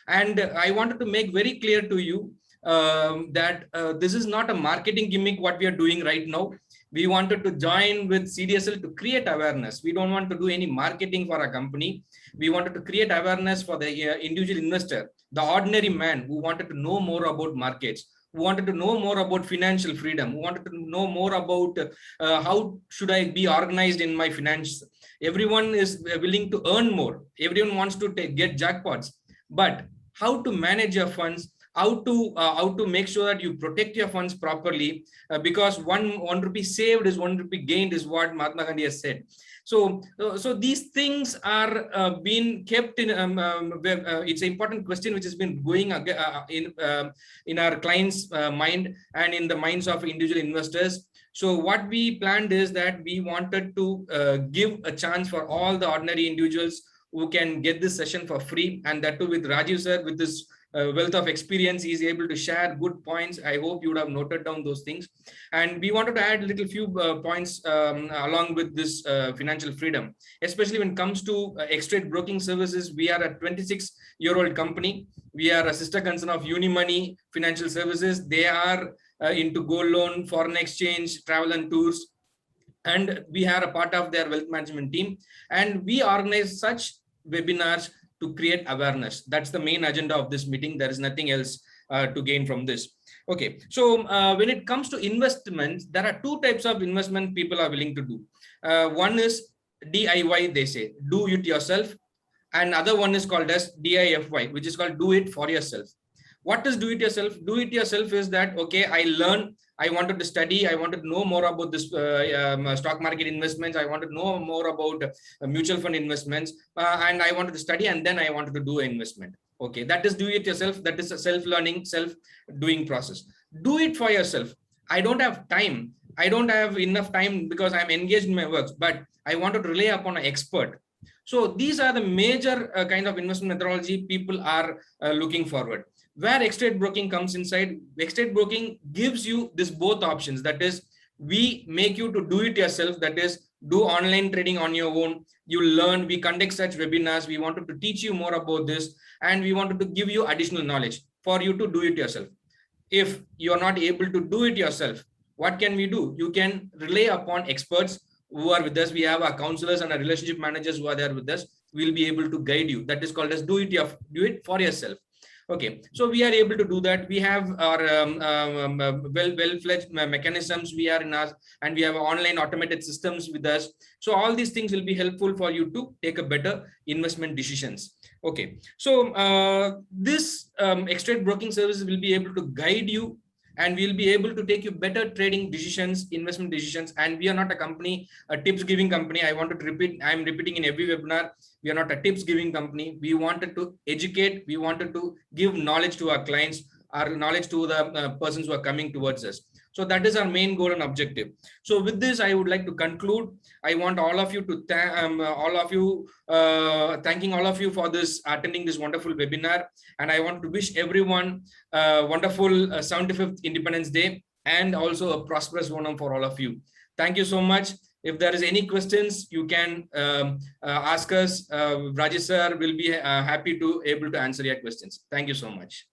S3: And I wanted to make very clear to you that this is not a marketing gimmick what we are doing right now. We wanted to join with CDSL to create awareness. We don't want to do any marketing for a company. We wanted to create awareness for the individual investor, the ordinary man who wanted to know more about markets, who wanted to know more about financial freedom, who wanted to know more about how should I be organized in my finance. Everyone is willing to earn more. Everyone wants to get jackpots, but how to manage your funds, how to make sure that you protect your funds properly, because one rupee saved is 1 rupee gained, is what Mahatma Gandhi has said. So these things are being kept in. It's an important question which has been going in our clients' mind and in the minds of individual investors. So what we planned is that we wanted to give a chance for all the ordinary individuals who can get this session for free, and that too with Rajiv sir, with this wealth of experience. He is able to share good points. I hope you would have noted down those things. And we wanted to add a little few points along with this financial freedom, especially when it comes to Xtrade broking services. We are a 26-year-old company. We are a sister concern of Unimoney Financial Services. They are into gold loan, foreign exchange, travel and tours, and we are a part of their wealth management team. And we organize such webinars to create awareness. That's the main agenda of this meeting. There is nothing else to gain from this. Okay, so when it comes to investments, there are two types of investment people are willing to do. One is DIY, they say, do it yourself. And other one is called as DIFY, which is called do it for yourself. What is do it yourself? Do it yourself is that, okay, I learn, I wanted to study, I wanted to know more about this stock market investments, I wanted to know more about mutual fund investments, and I wanted to study, and then I wanted to do an investment. Okay, that is do it yourself. That is a self-learning, self-doing process. Do it for yourself. I don't have time. I don't have enough time because I'm engaged in my works, but I wanted to rely upon an expert. So these are the major kind of investment methodology people are looking forward. Where Xtrade broking comes inside, Xtrade broking gives you this both options. That is, we make you to do it yourself. That is, do online trading on your own. You learn, we conduct such webinars. We wanted to teach you more about this, and we wanted to give you additional knowledge for you to do it yourself. If you're not able to do it yourself, what can we do? You can rely upon experts who are with us. We have our counselors and our relationship managers who are there with us. We'll be able to guide you. That is called as do it for yourself. Okay, so we are able to do that. We have our well-fledged mechanisms. We are in us, and we have online automated systems with us. So all these things will be helpful for you to take a better investment decisions. Okay, so this Xtrade broking services will be able to guide you, and we'll be able to take you better trading decisions, investment decisions. And we are not a company, a tips giving company. I wanted to repeat, I'm repeating in every webinar, we are not a tips giving company. We wanted to educate, we wanted to give knowledge to our clients, our knowledge to the persons who are coming towards us. So that is our main goal and objective. So with this, I would like to conclude. I want all of you to thanking all of you for this, attending this wonderful webinar. And I want to wish everyone a wonderful 75th Independence Day, and also a prosperous Onam for all of you. Thank you so much. If there is any questions, you can ask us. Rajesh sir will be happy to able to answer your questions. Thank you so much.